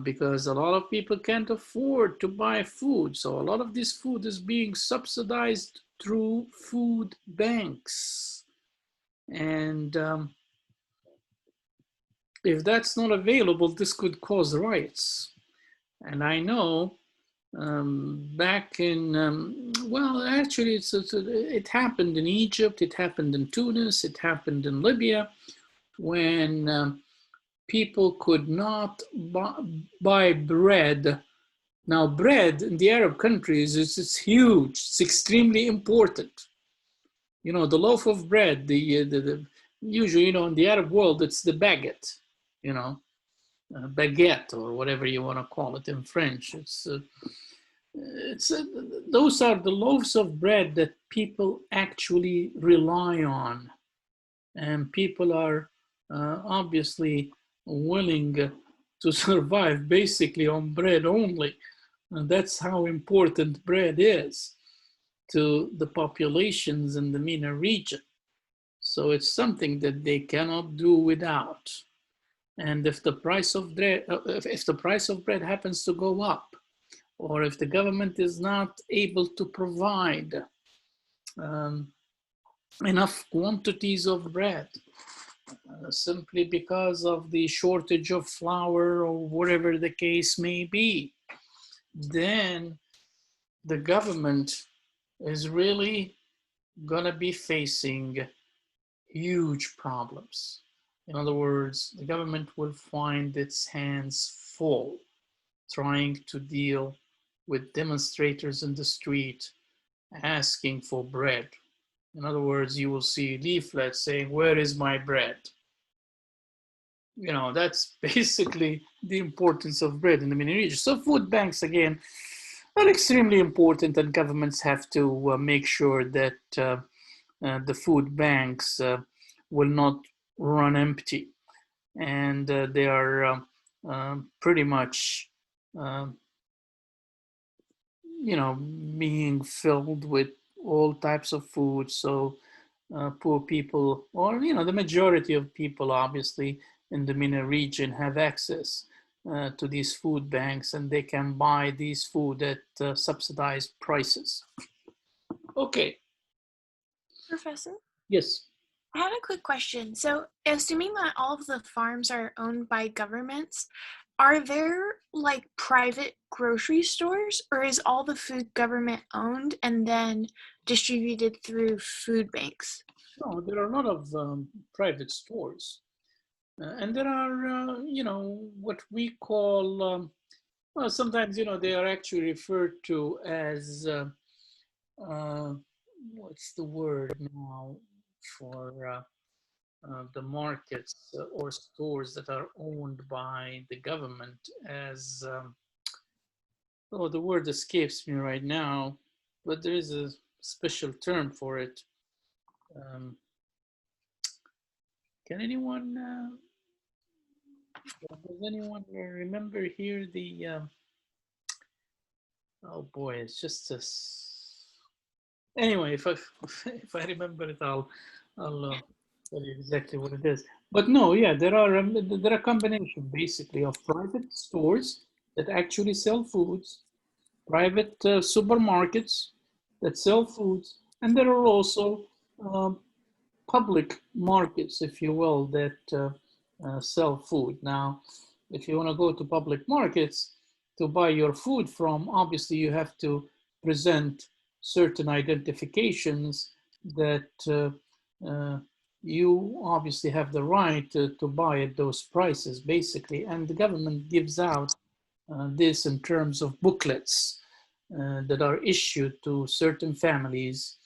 Speaker 1: because a lot of people can't afford to buy food. So a lot of this food is being subsidized through food banks. And if that's not available, this could cause riots. And I know back in, well, actually, it happened in Egypt, it happened in Tunis, it happened in Libya, when people could not buy bread. Now, bread in the Arab countries is huge, it's extremely important. You know, the loaf of bread, the usually, you know, in the Arab world, it's the baguette, you know, baguette or whatever you want to call it in French. It's those are the loaves of bread that people actually rely on, and people are obviously willing to survive basically on bread only. And that's how important bread is to the populations in the MENA region. So it's something that they cannot do without. And if the price of bread, if the price of bread happens to go up, or if the government is not able to provide um, enough quantities of bread, simply because of the shortage of flour or whatever the case may be, then the government is really going to be facing huge problems. In other words, the government will find its hands full trying to deal with demonstrators in the street asking for bread. In other words, you will see leaflets saying, "Where is my bread?" You know, that's basically the importance of bread in the MENA region. So food banks, again, are extremely important, and governments have to make sure that the food banks will not run empty, and they are pretty much, you know, being filled with all types of food. So poor people, or you know, the majority of people, obviously, in the MENA region have access to these food banks, and they can buy these food at subsidized prices. Okay.
Speaker 6: Professor,
Speaker 1: Yes.
Speaker 6: I had a quick question. So, assuming that all of the farms are owned by governments, are there like private grocery stores, or is all the food government owned and then distributed through food banks?
Speaker 1: No, there are a lot of private stores. And there are, you know, what we call, well, sometimes, you know, they are actually referred to as, what's the word now for the markets or stores that are owned by the government as, oh, the word escapes me right now, but there is a special term for it. Can anyone Does anyone remember here the, oh boy, it's just this. Anyway, if I if I remember it, I'll tell you exactly what it is. But no, yeah, there are combination basically of private stores that actually sell foods, private supermarkets that sell foods, and there are also um, public markets, if you will, that sell food. Now, if you want to go to public markets to buy your food from, obviously you have to present certain identifications that you obviously have the right to buy at those prices, basically. And the government gives out this in terms of booklets that are issued to certain families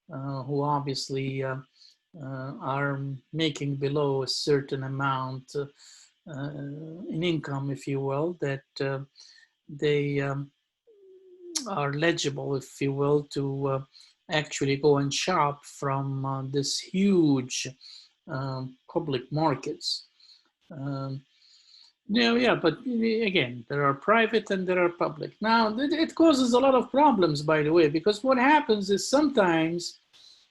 Speaker 1: who obviously are making below a certain amount in income, if you will, that they are legible, if you will, to actually go and shop from this huge public markets. Um, yeah, but again, there are private and there are public. Now, it causes a lot of problems, by the way, because what happens is sometimes,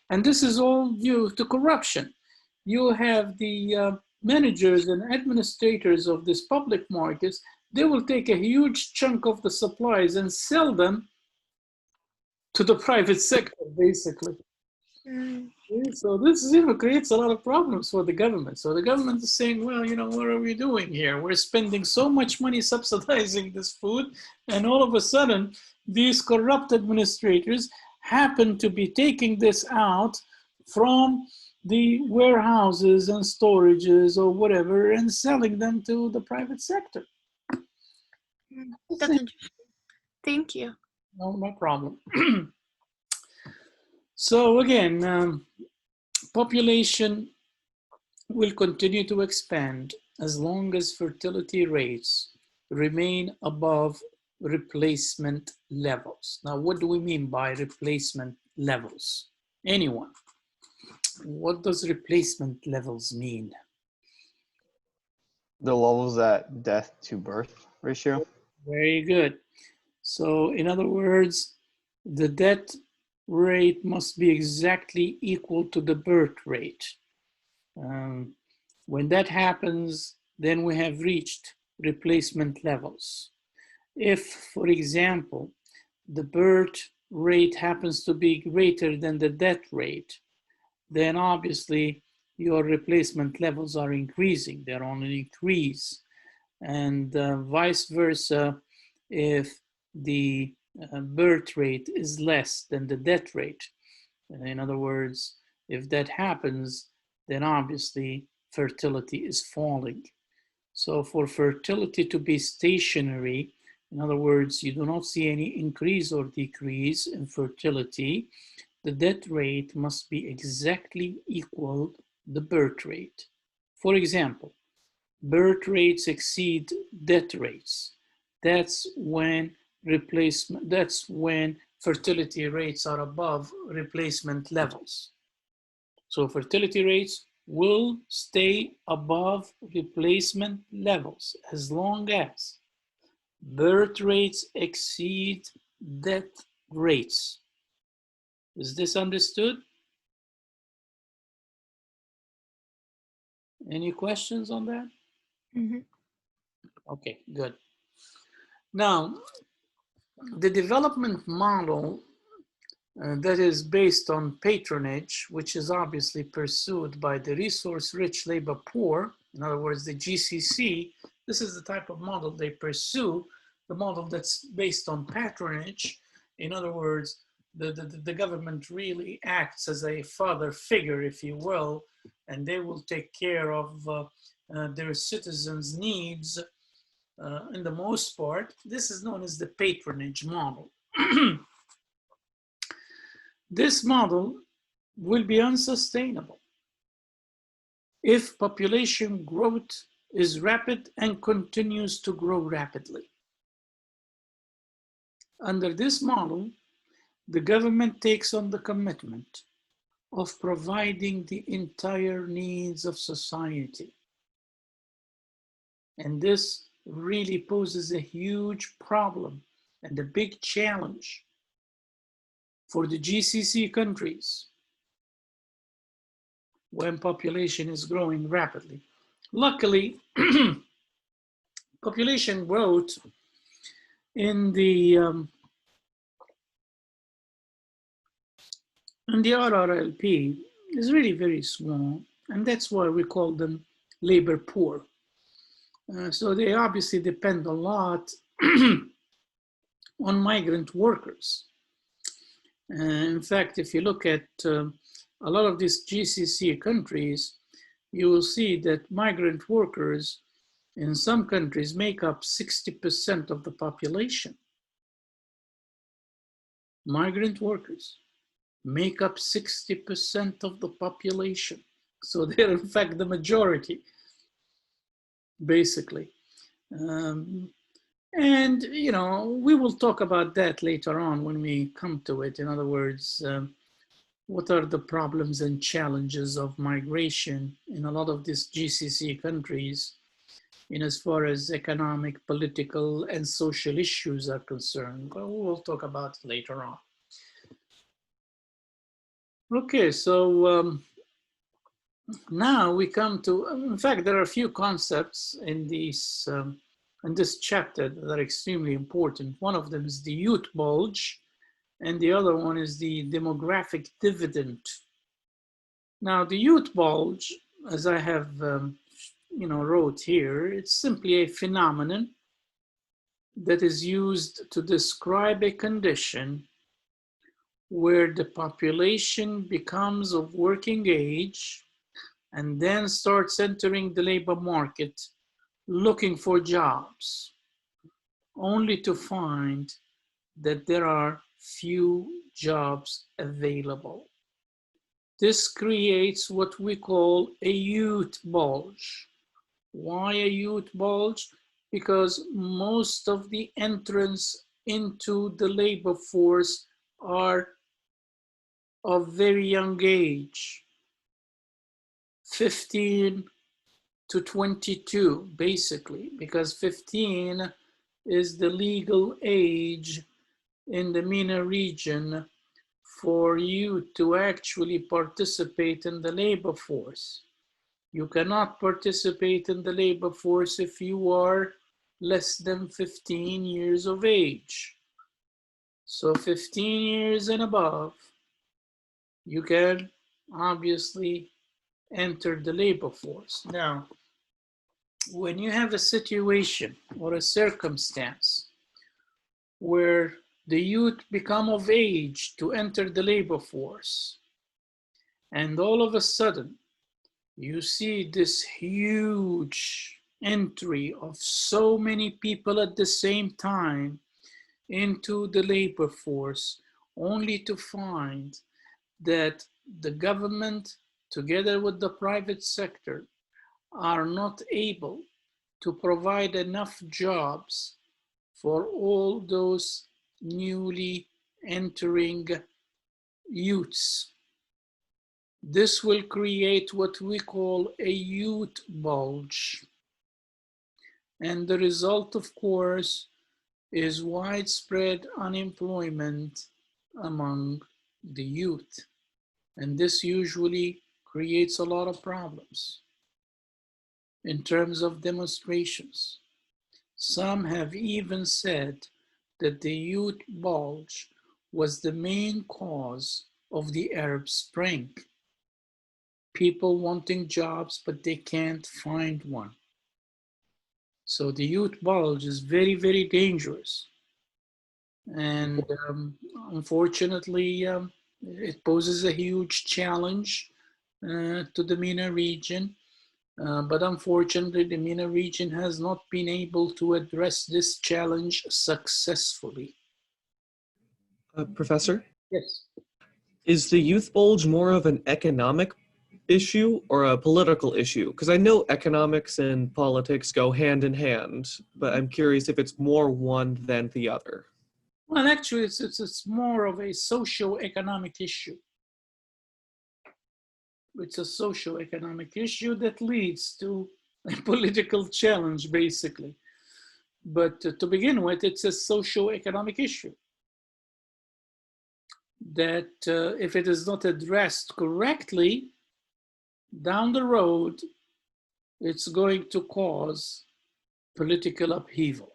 Speaker 1: and this is all due to corruption, you have the managers and administrators of these public markets, they will take a huge chunk of the supplies and sell them to the private sector, basically.
Speaker 6: Mm.
Speaker 1: So this creates a lot of problems for the government. So the government is saying, well, what are we doing here? We're spending so much money subsidizing this food, and all of a sudden, these corrupt administrators happen to be taking this out from the warehouses and storages or whatever and selling them to the private sector.
Speaker 6: That's interesting. Thank you.
Speaker 1: No problem. So again, population will continue to expand as long as fertility rates remain above replacement levels. Now, what do we mean by replacement levels? Anyone? What does replacement levels mean?
Speaker 2: The levels at death to birth ratio.
Speaker 1: Very good. So, in other words, the death rate must be exactly equal to the birth rate. When that happens, then we have reached replacement levels. If, for example, the birth rate happens to be greater than the death rate, then obviously your replacement levels are increasing, they're on an increase. And vice versa, if the birth rate is less than the death rate. In other words, if that happens, then obviously fertility is falling. So for fertility to be stationary, in other words, you do not see any increase or decrease in fertility, the death rate must be exactly equal the birth rate. For example, birth rates exceed death rates. That's when fertility rates are above replacement levels. So fertility rates will stay above replacement levels as long as birth rates exceed death rates. Is this understood? Any questions on that?
Speaker 6: Mm-hmm.
Speaker 1: Okay, good. Now, the development model that is based on patronage, which is obviously pursued by the resource-rich labor poor, in other words, the GCC, this is the type of model they pursue, the model that's based on patronage. In other words, the government really acts as a father figure, if you will, and they will take care of their citizens' needs in the most part. This is known as the patronage model. This model will be unsustainable if population growth is rapid and continues to grow rapidly. Under this model, the government takes on the commitment of providing the entire needs of society. And this really poses a huge problem and a big challenge for the GCC countries when population is growing rapidly. Luckily, population growth in the RRLP is really very small, and that's why we call them labor poor. So they obviously depend a lot on migrant workers. In fact, if you look at a lot of these GCC countries, you will see that migrant workers in some countries make up 60% of the population. Migrant workers make up 60% of the population. So they're in fact the majority, basically. And, you know, we will talk about that later on when we come to it. In other words, what are the problems and challenges of migration in a lot of these GCC countries in as far as economic, political, and social issues are concerned. But we will talk about it later on. Okay, so now we come to, in fact, there are a few concepts in these in this chapter that are extremely important. One of them is the youth bulge, and the other one is the demographic dividend. Now, the youth bulge, as I have wrote here, it's simply a phenomenon that is used to describe a condition where the population becomes of working age and then starts entering the labor market looking for jobs, only to find that there are few jobs available. This creates what we call a youth bulge. Why a youth bulge? Because most of the entrants into the labor force are of very young age, 15 to 22, basically, because 15 is the legal age in the MENA region for you to actually participate in the labor force. You cannot participate in the labor force if you are less than 15 years of age. So 15 years and above, you can obviously enter the labor force. Now, when you have a situation or a circumstance where the youth become of age to enter the labor force, and all of a sudden you see this huge entry of so many people at the same time into the labor force, only to find that the government, together with the private sector, are not able to provide enough jobs for all those newly entering youths. This will create what we call a youth bulge. And the result, of course, is widespread unemployment among the youth. And this usually creates a lot of problems in terms of demonstrations. Some have even said that the youth bulge was the main cause of the Arab Spring. People wanting jobs, but they can't find one. So the youth bulge is very, very dangerous. And unfortunately, it poses a huge challenge to the MENA region. But unfortunately, the MENA region has not been able to address this challenge successfully.
Speaker 4: Professor?
Speaker 1: Yes.
Speaker 4: Is the youth bulge more of an economic issue or a political issue? Because I know economics and politics go hand in hand, but I'm curious if it's more one than the other.
Speaker 1: Well, actually, it's more of a socio-economic issue. It's a socio-economic issue that leads to a political challenge, basically. But to begin with, it's a socio-economic issue that if it is not addressed correctly, down the road, it's going to cause political upheaval.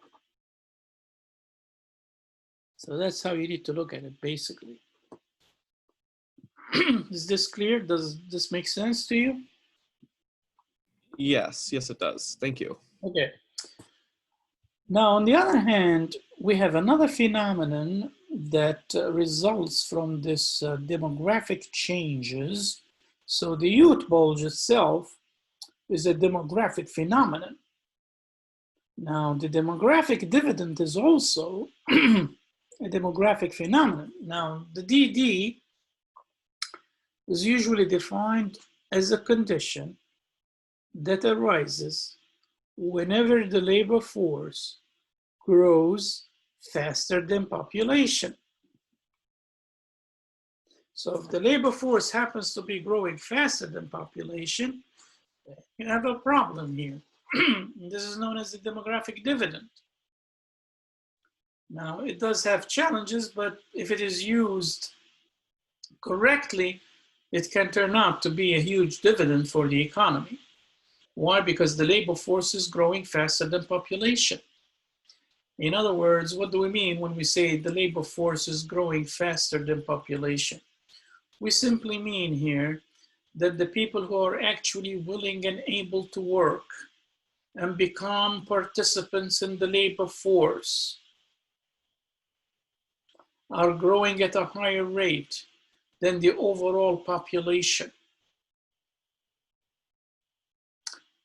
Speaker 1: So that's how you need to look at it, basically. Is this clear? Does this make sense to you?
Speaker 4: Yes, yes, it does. Thank you.
Speaker 1: Okay. Now, on the other hand, we have another phenomenon that results from this demographic changes. So the youth bulge itself is a demographic phenomenon. Now, the demographic dividend is also a demographic phenomenon. Now, the DD is usually defined as a condition that arises whenever the labor force grows faster than population. So if the labor force happens to be growing faster than population, you have a problem here. This is known as the demographic dividend. Now, it does have challenges, but if it is used correctly, it can turn out to be a huge dividend for the economy. Why? Because the labor force is growing faster than population. In other words, what do we mean when we say the labor force is growing faster than population? We simply mean here that the people who are actually willing and able to work and become participants in the labor force are growing at a higher rate than the overall population.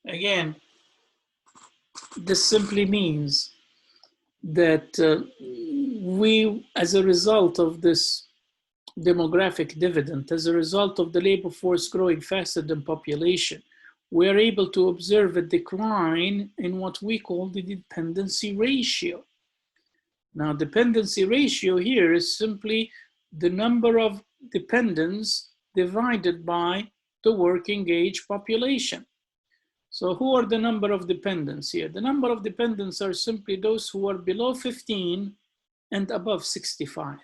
Speaker 1: Again, this simply means that we, as a result of this demographic dividend, as a result of the labor force growing faster than population, we are able to observe a decline in what we call the dependency ratio. Now, dependency ratio here is simply the number of dependents divided by the working age population. So who are the number of dependents here? The number of dependents are simply those who are below 15 and above 65.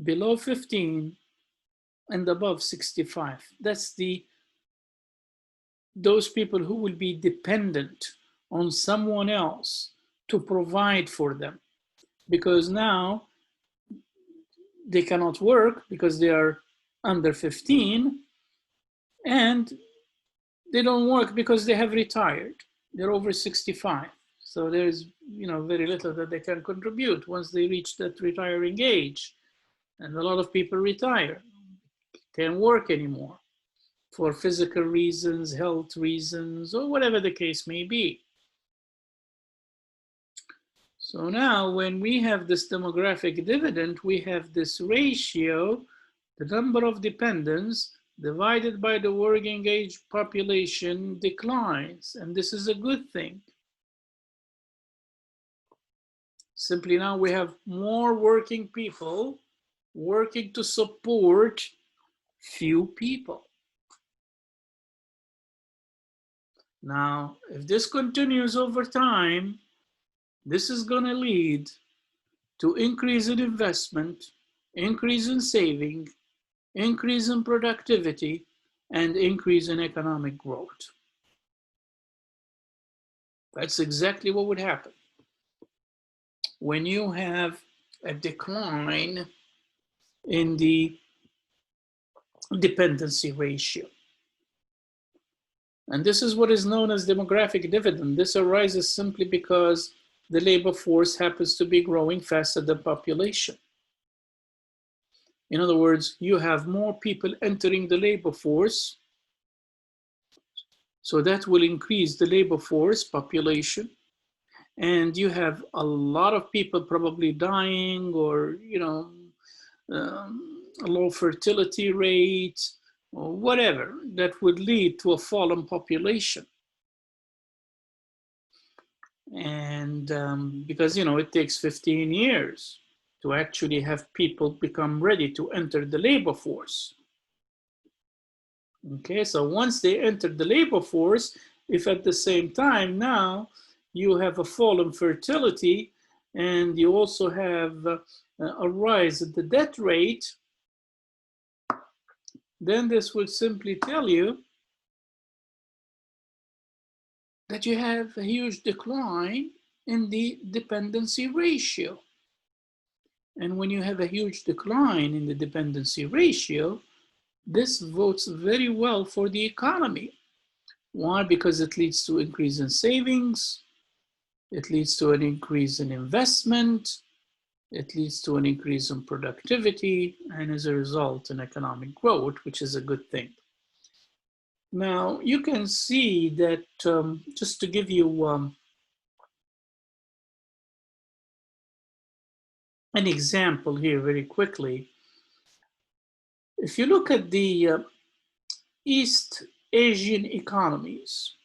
Speaker 1: Below 15 and above 65. That's those people who will be dependent on someone else to provide for them. Because now they cannot work because they are under 15, and they don't work because they have retired. They're over 65. So there's very little that they can contribute once they reach that retiring age. And a lot of people retire, can't work anymore for physical reasons, health reasons, or whatever the case may be. So now when we have this demographic dividend, we have this ratio, the number of dependents divided by the working age population declines, and this is a good thing. Simply now we have more working people working to support few people. Now, if this continues over time, this is going to lead to increase in investment, increase in saving, increase in productivity, and increase in economic growth. That's exactly what would happen when you have a decline in the dependency ratio. And this is what is known as demographic dividend. This arises simply because the labor force happens to be growing faster than population. In other words, you have more people entering the labor force, so that will increase the labor force population, and you have a lot of people probably dying, or a low fertility rate, or whatever, that would lead to a fallen population. And because it takes 15 years to actually have people become ready to enter the labor force. Okay, so once they enter the labor force, if at the same time now you have a fall in fertility and you also have a rise in the death rate, then this would simply tell you that you have a huge decline in the dependency ratio. And when you have a huge decline in the dependency ratio, this votes very well for the economy. Why? Because it leads to increase in savings, it leads to an increase in investment, it leads to an increase in productivity, and as a result, in economic growth, which is a good thing. Now, you can see that, just to give you an example here very quickly, if you look at the East Asian economies,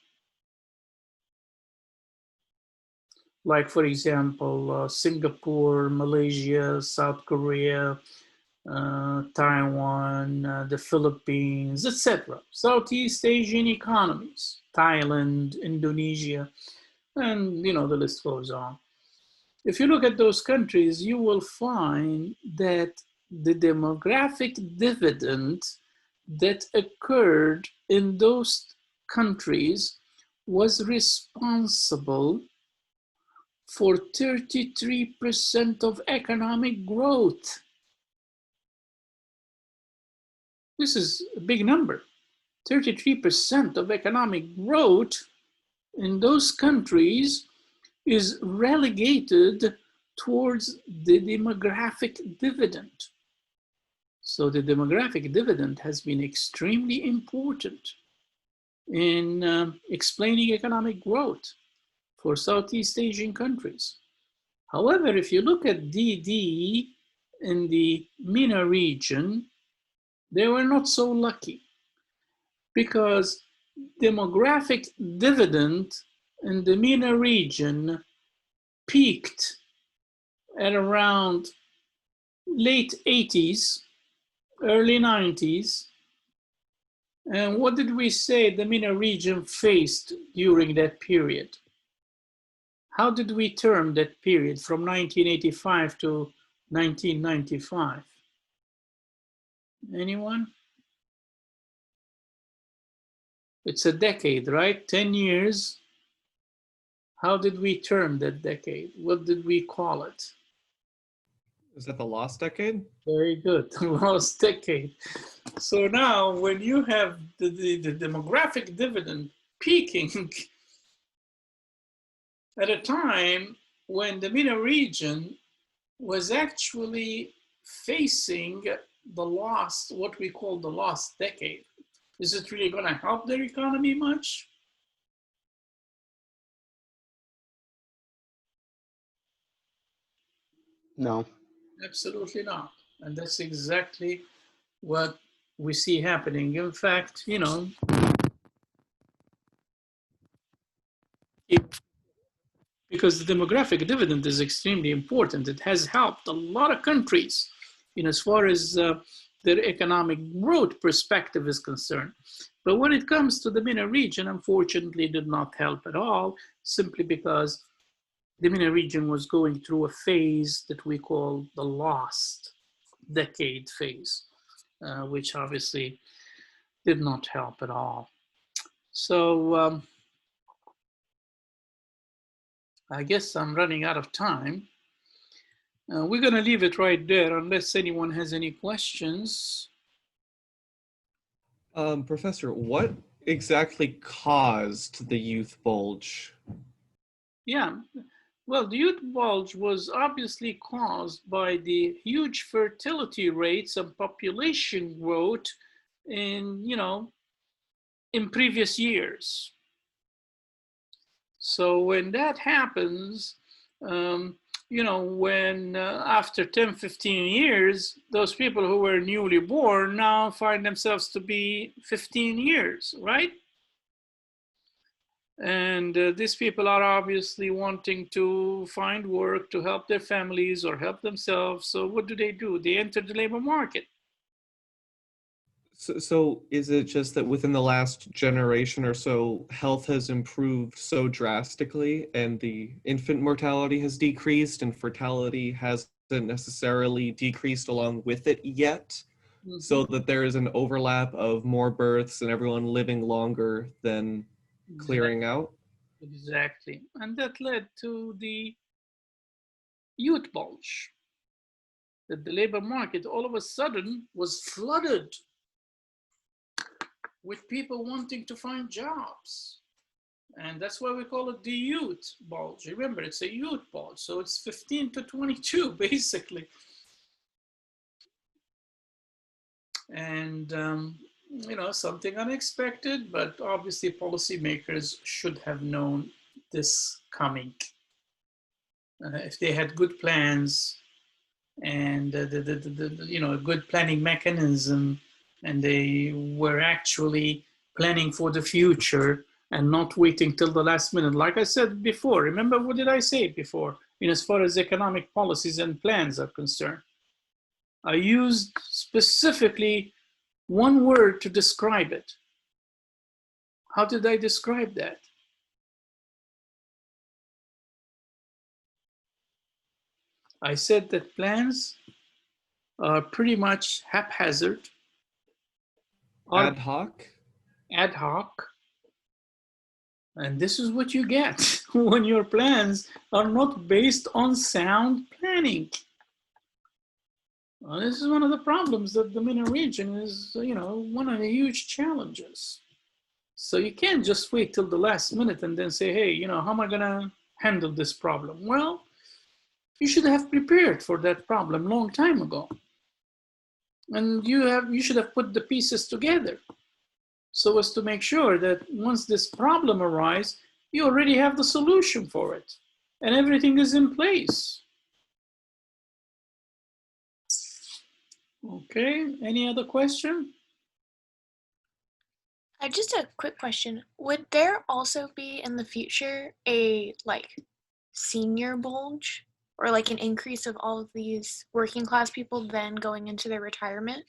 Speaker 1: like for example, Singapore, Malaysia, South Korea, Taiwan, the Philippines, etc. Southeast Asian economies, Thailand, Indonesia, and the list goes on. If you look at those countries, you will find that the demographic dividend that occurred in those countries was responsible for 33% of economic growth. This is a big number. 33% of economic growth in those countries is relegated towards the demographic dividend. So the demographic dividend has been extremely important in explaining economic growth for Southeast Asian countries. However, if you look at DD in the MENA region, they were not so lucky because demographic dividend in the MENA region peaked at around late 80s, early 90s. And what did we say the MENA region faced during that period? How did we term that period from 1985 to 1995? Anyone? It's a decade, right? 10 years. How did we term that decade? What did we call it?
Speaker 4: Is that the lost decade?
Speaker 1: Very good, the lost decade. So now when you have the demographic dividend peaking at a time when the MENA region was actually facing the lost, what we call the lost decade. Is it really going to help their economy much?
Speaker 2: No.
Speaker 1: Absolutely not. And that's exactly what we see happening. In fact, because the demographic dividend is extremely important. It has helped a lot of countries, as far as their economic growth perspective is concerned. But when it comes to the MENA region, unfortunately, did not help at all, simply because the MENA region was going through a phase that we call the lost decade phase, which obviously did not help at all. So I guess I'm running out of time. We're going to leave it right there unless anyone has any questions.
Speaker 4: Professor, what exactly caused the youth bulge?
Speaker 1: Yeah, well, the youth bulge was obviously caused by the huge fertility rates and population growth in, in previous years. So when that happens, when after 10, 15 years, those people who were newly born now find themselves to be 15 years, right? And these people are obviously wanting to find work to help their families or help themselves. So what do? They enter the labor market.
Speaker 4: So is it just that within the last generation or so, health has improved so drastically and the infant mortality has decreased and fertility hasn't necessarily decreased along with it yet? So that there is an overlap of more births and everyone living longer than clearing out?
Speaker 1: Exactly. And that led to the youth bulge, that the labor market all of a sudden was flooded with people wanting to find jobs. And that's why we call it the youth bulge. Remember, it's a youth bulge. So it's 15 to 22, basically. And, something unexpected, but obviously policymakers should have known this coming. If they had good plans and a good planning mechanism, and they were actually planning for the future and not waiting till the last minute. Like I said before, remember what did I say before? As far as economic policies and plans are concerned, I used specifically one word to describe it. How did I describe that? I said that plans are pretty much haphazard,
Speaker 4: Ad hoc?
Speaker 1: ad hoc, and this is what you get when your plans are not based on sound planning. This is one of the problems that the MENA region is, one of the huge challenges. So you can't just wait till the last minute and then say, hey, how am I going to handle this problem? Well, you should have prepared for that problem a long time ago. And you should have put the pieces together so as to make sure that once this problem arises, you already have the solution for it and everything is in place. Okay, any other question?
Speaker 6: Just a quick question. Would there also be in the future a senior bulge or an increase of all of these working class people then going into their retirement?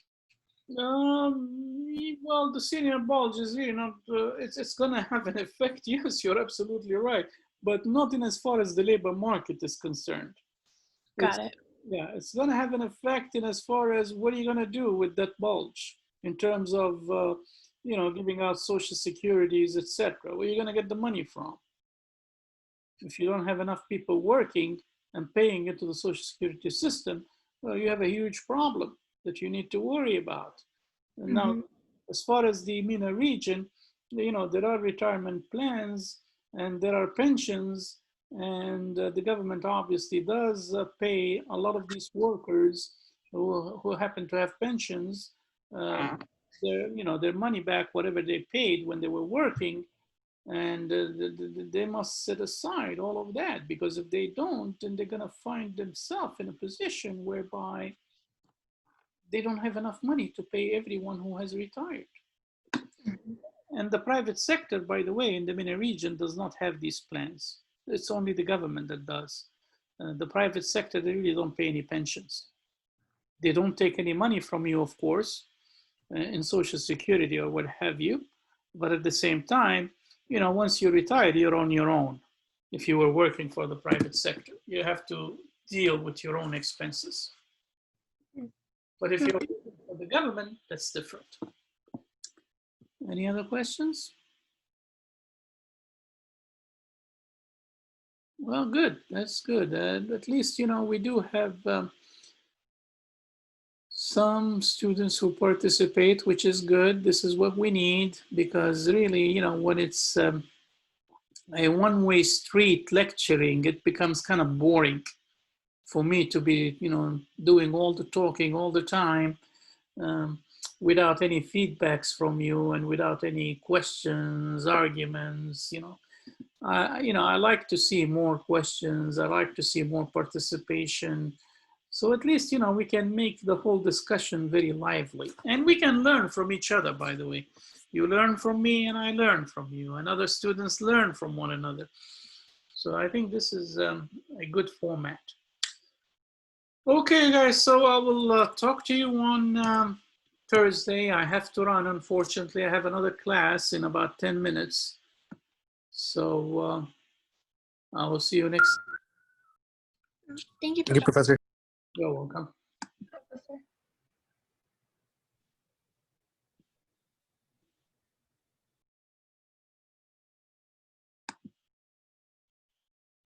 Speaker 1: Well, the senior bulge is really not, it's going to have an effect. Yes, you're absolutely right, but not in as far as the labor market is concerned.
Speaker 6: Got it.
Speaker 1: Yeah, it's going to have an effect in as far as what are you going to do with that bulge in terms of, giving out social securities, etc. Where are you going to get the money from? If you don't have enough people working and paying into the social security system, well, you have a huge problem that you need to worry about. And now, as far as the MENA region, there are retirement plans and there are pensions, and the government obviously does pay a lot of these workers who happen to have pensions their money back, whatever they paid when they were working, and they must set aside all of that, because if they don't, then they're going to find themselves in a position whereby they don't have enough money to pay everyone who has retired. And the private sector, by the way, in the MENA region does not have these plans. It's only the government that does. The private sector, they really don't pay any pensions. They don't take any money from you, of course, in social security or what have you. But at the same time, once you retire, you're on your own. If you were working for the private sector, you have to deal with your own expenses. But if you're working for the government, that's different. Any other questions? Well, good. That's good. At least, we do have some students who participate, which is good. This is what we need, because really, when it's a one-way street lecturing, it becomes kind of boring for me to be, doing all the talking all the time without any feedbacks from you and without any questions, arguments. I like to see more questions. I like to see more participation. So at least, we can make the whole discussion very lively, and we can learn from each other, by the way. You learn from me and I learn from you, and other students learn from one another. So I think this is a good format. Okay, guys, so I will talk to you on Thursday. I have to run, unfortunately. I have another class in about 10 minutes. So I will see you next.
Speaker 6: Thank you,
Speaker 7: Thank you,
Speaker 6: Professor.
Speaker 7: Professor.
Speaker 1: You're welcome.
Speaker 5: Professor.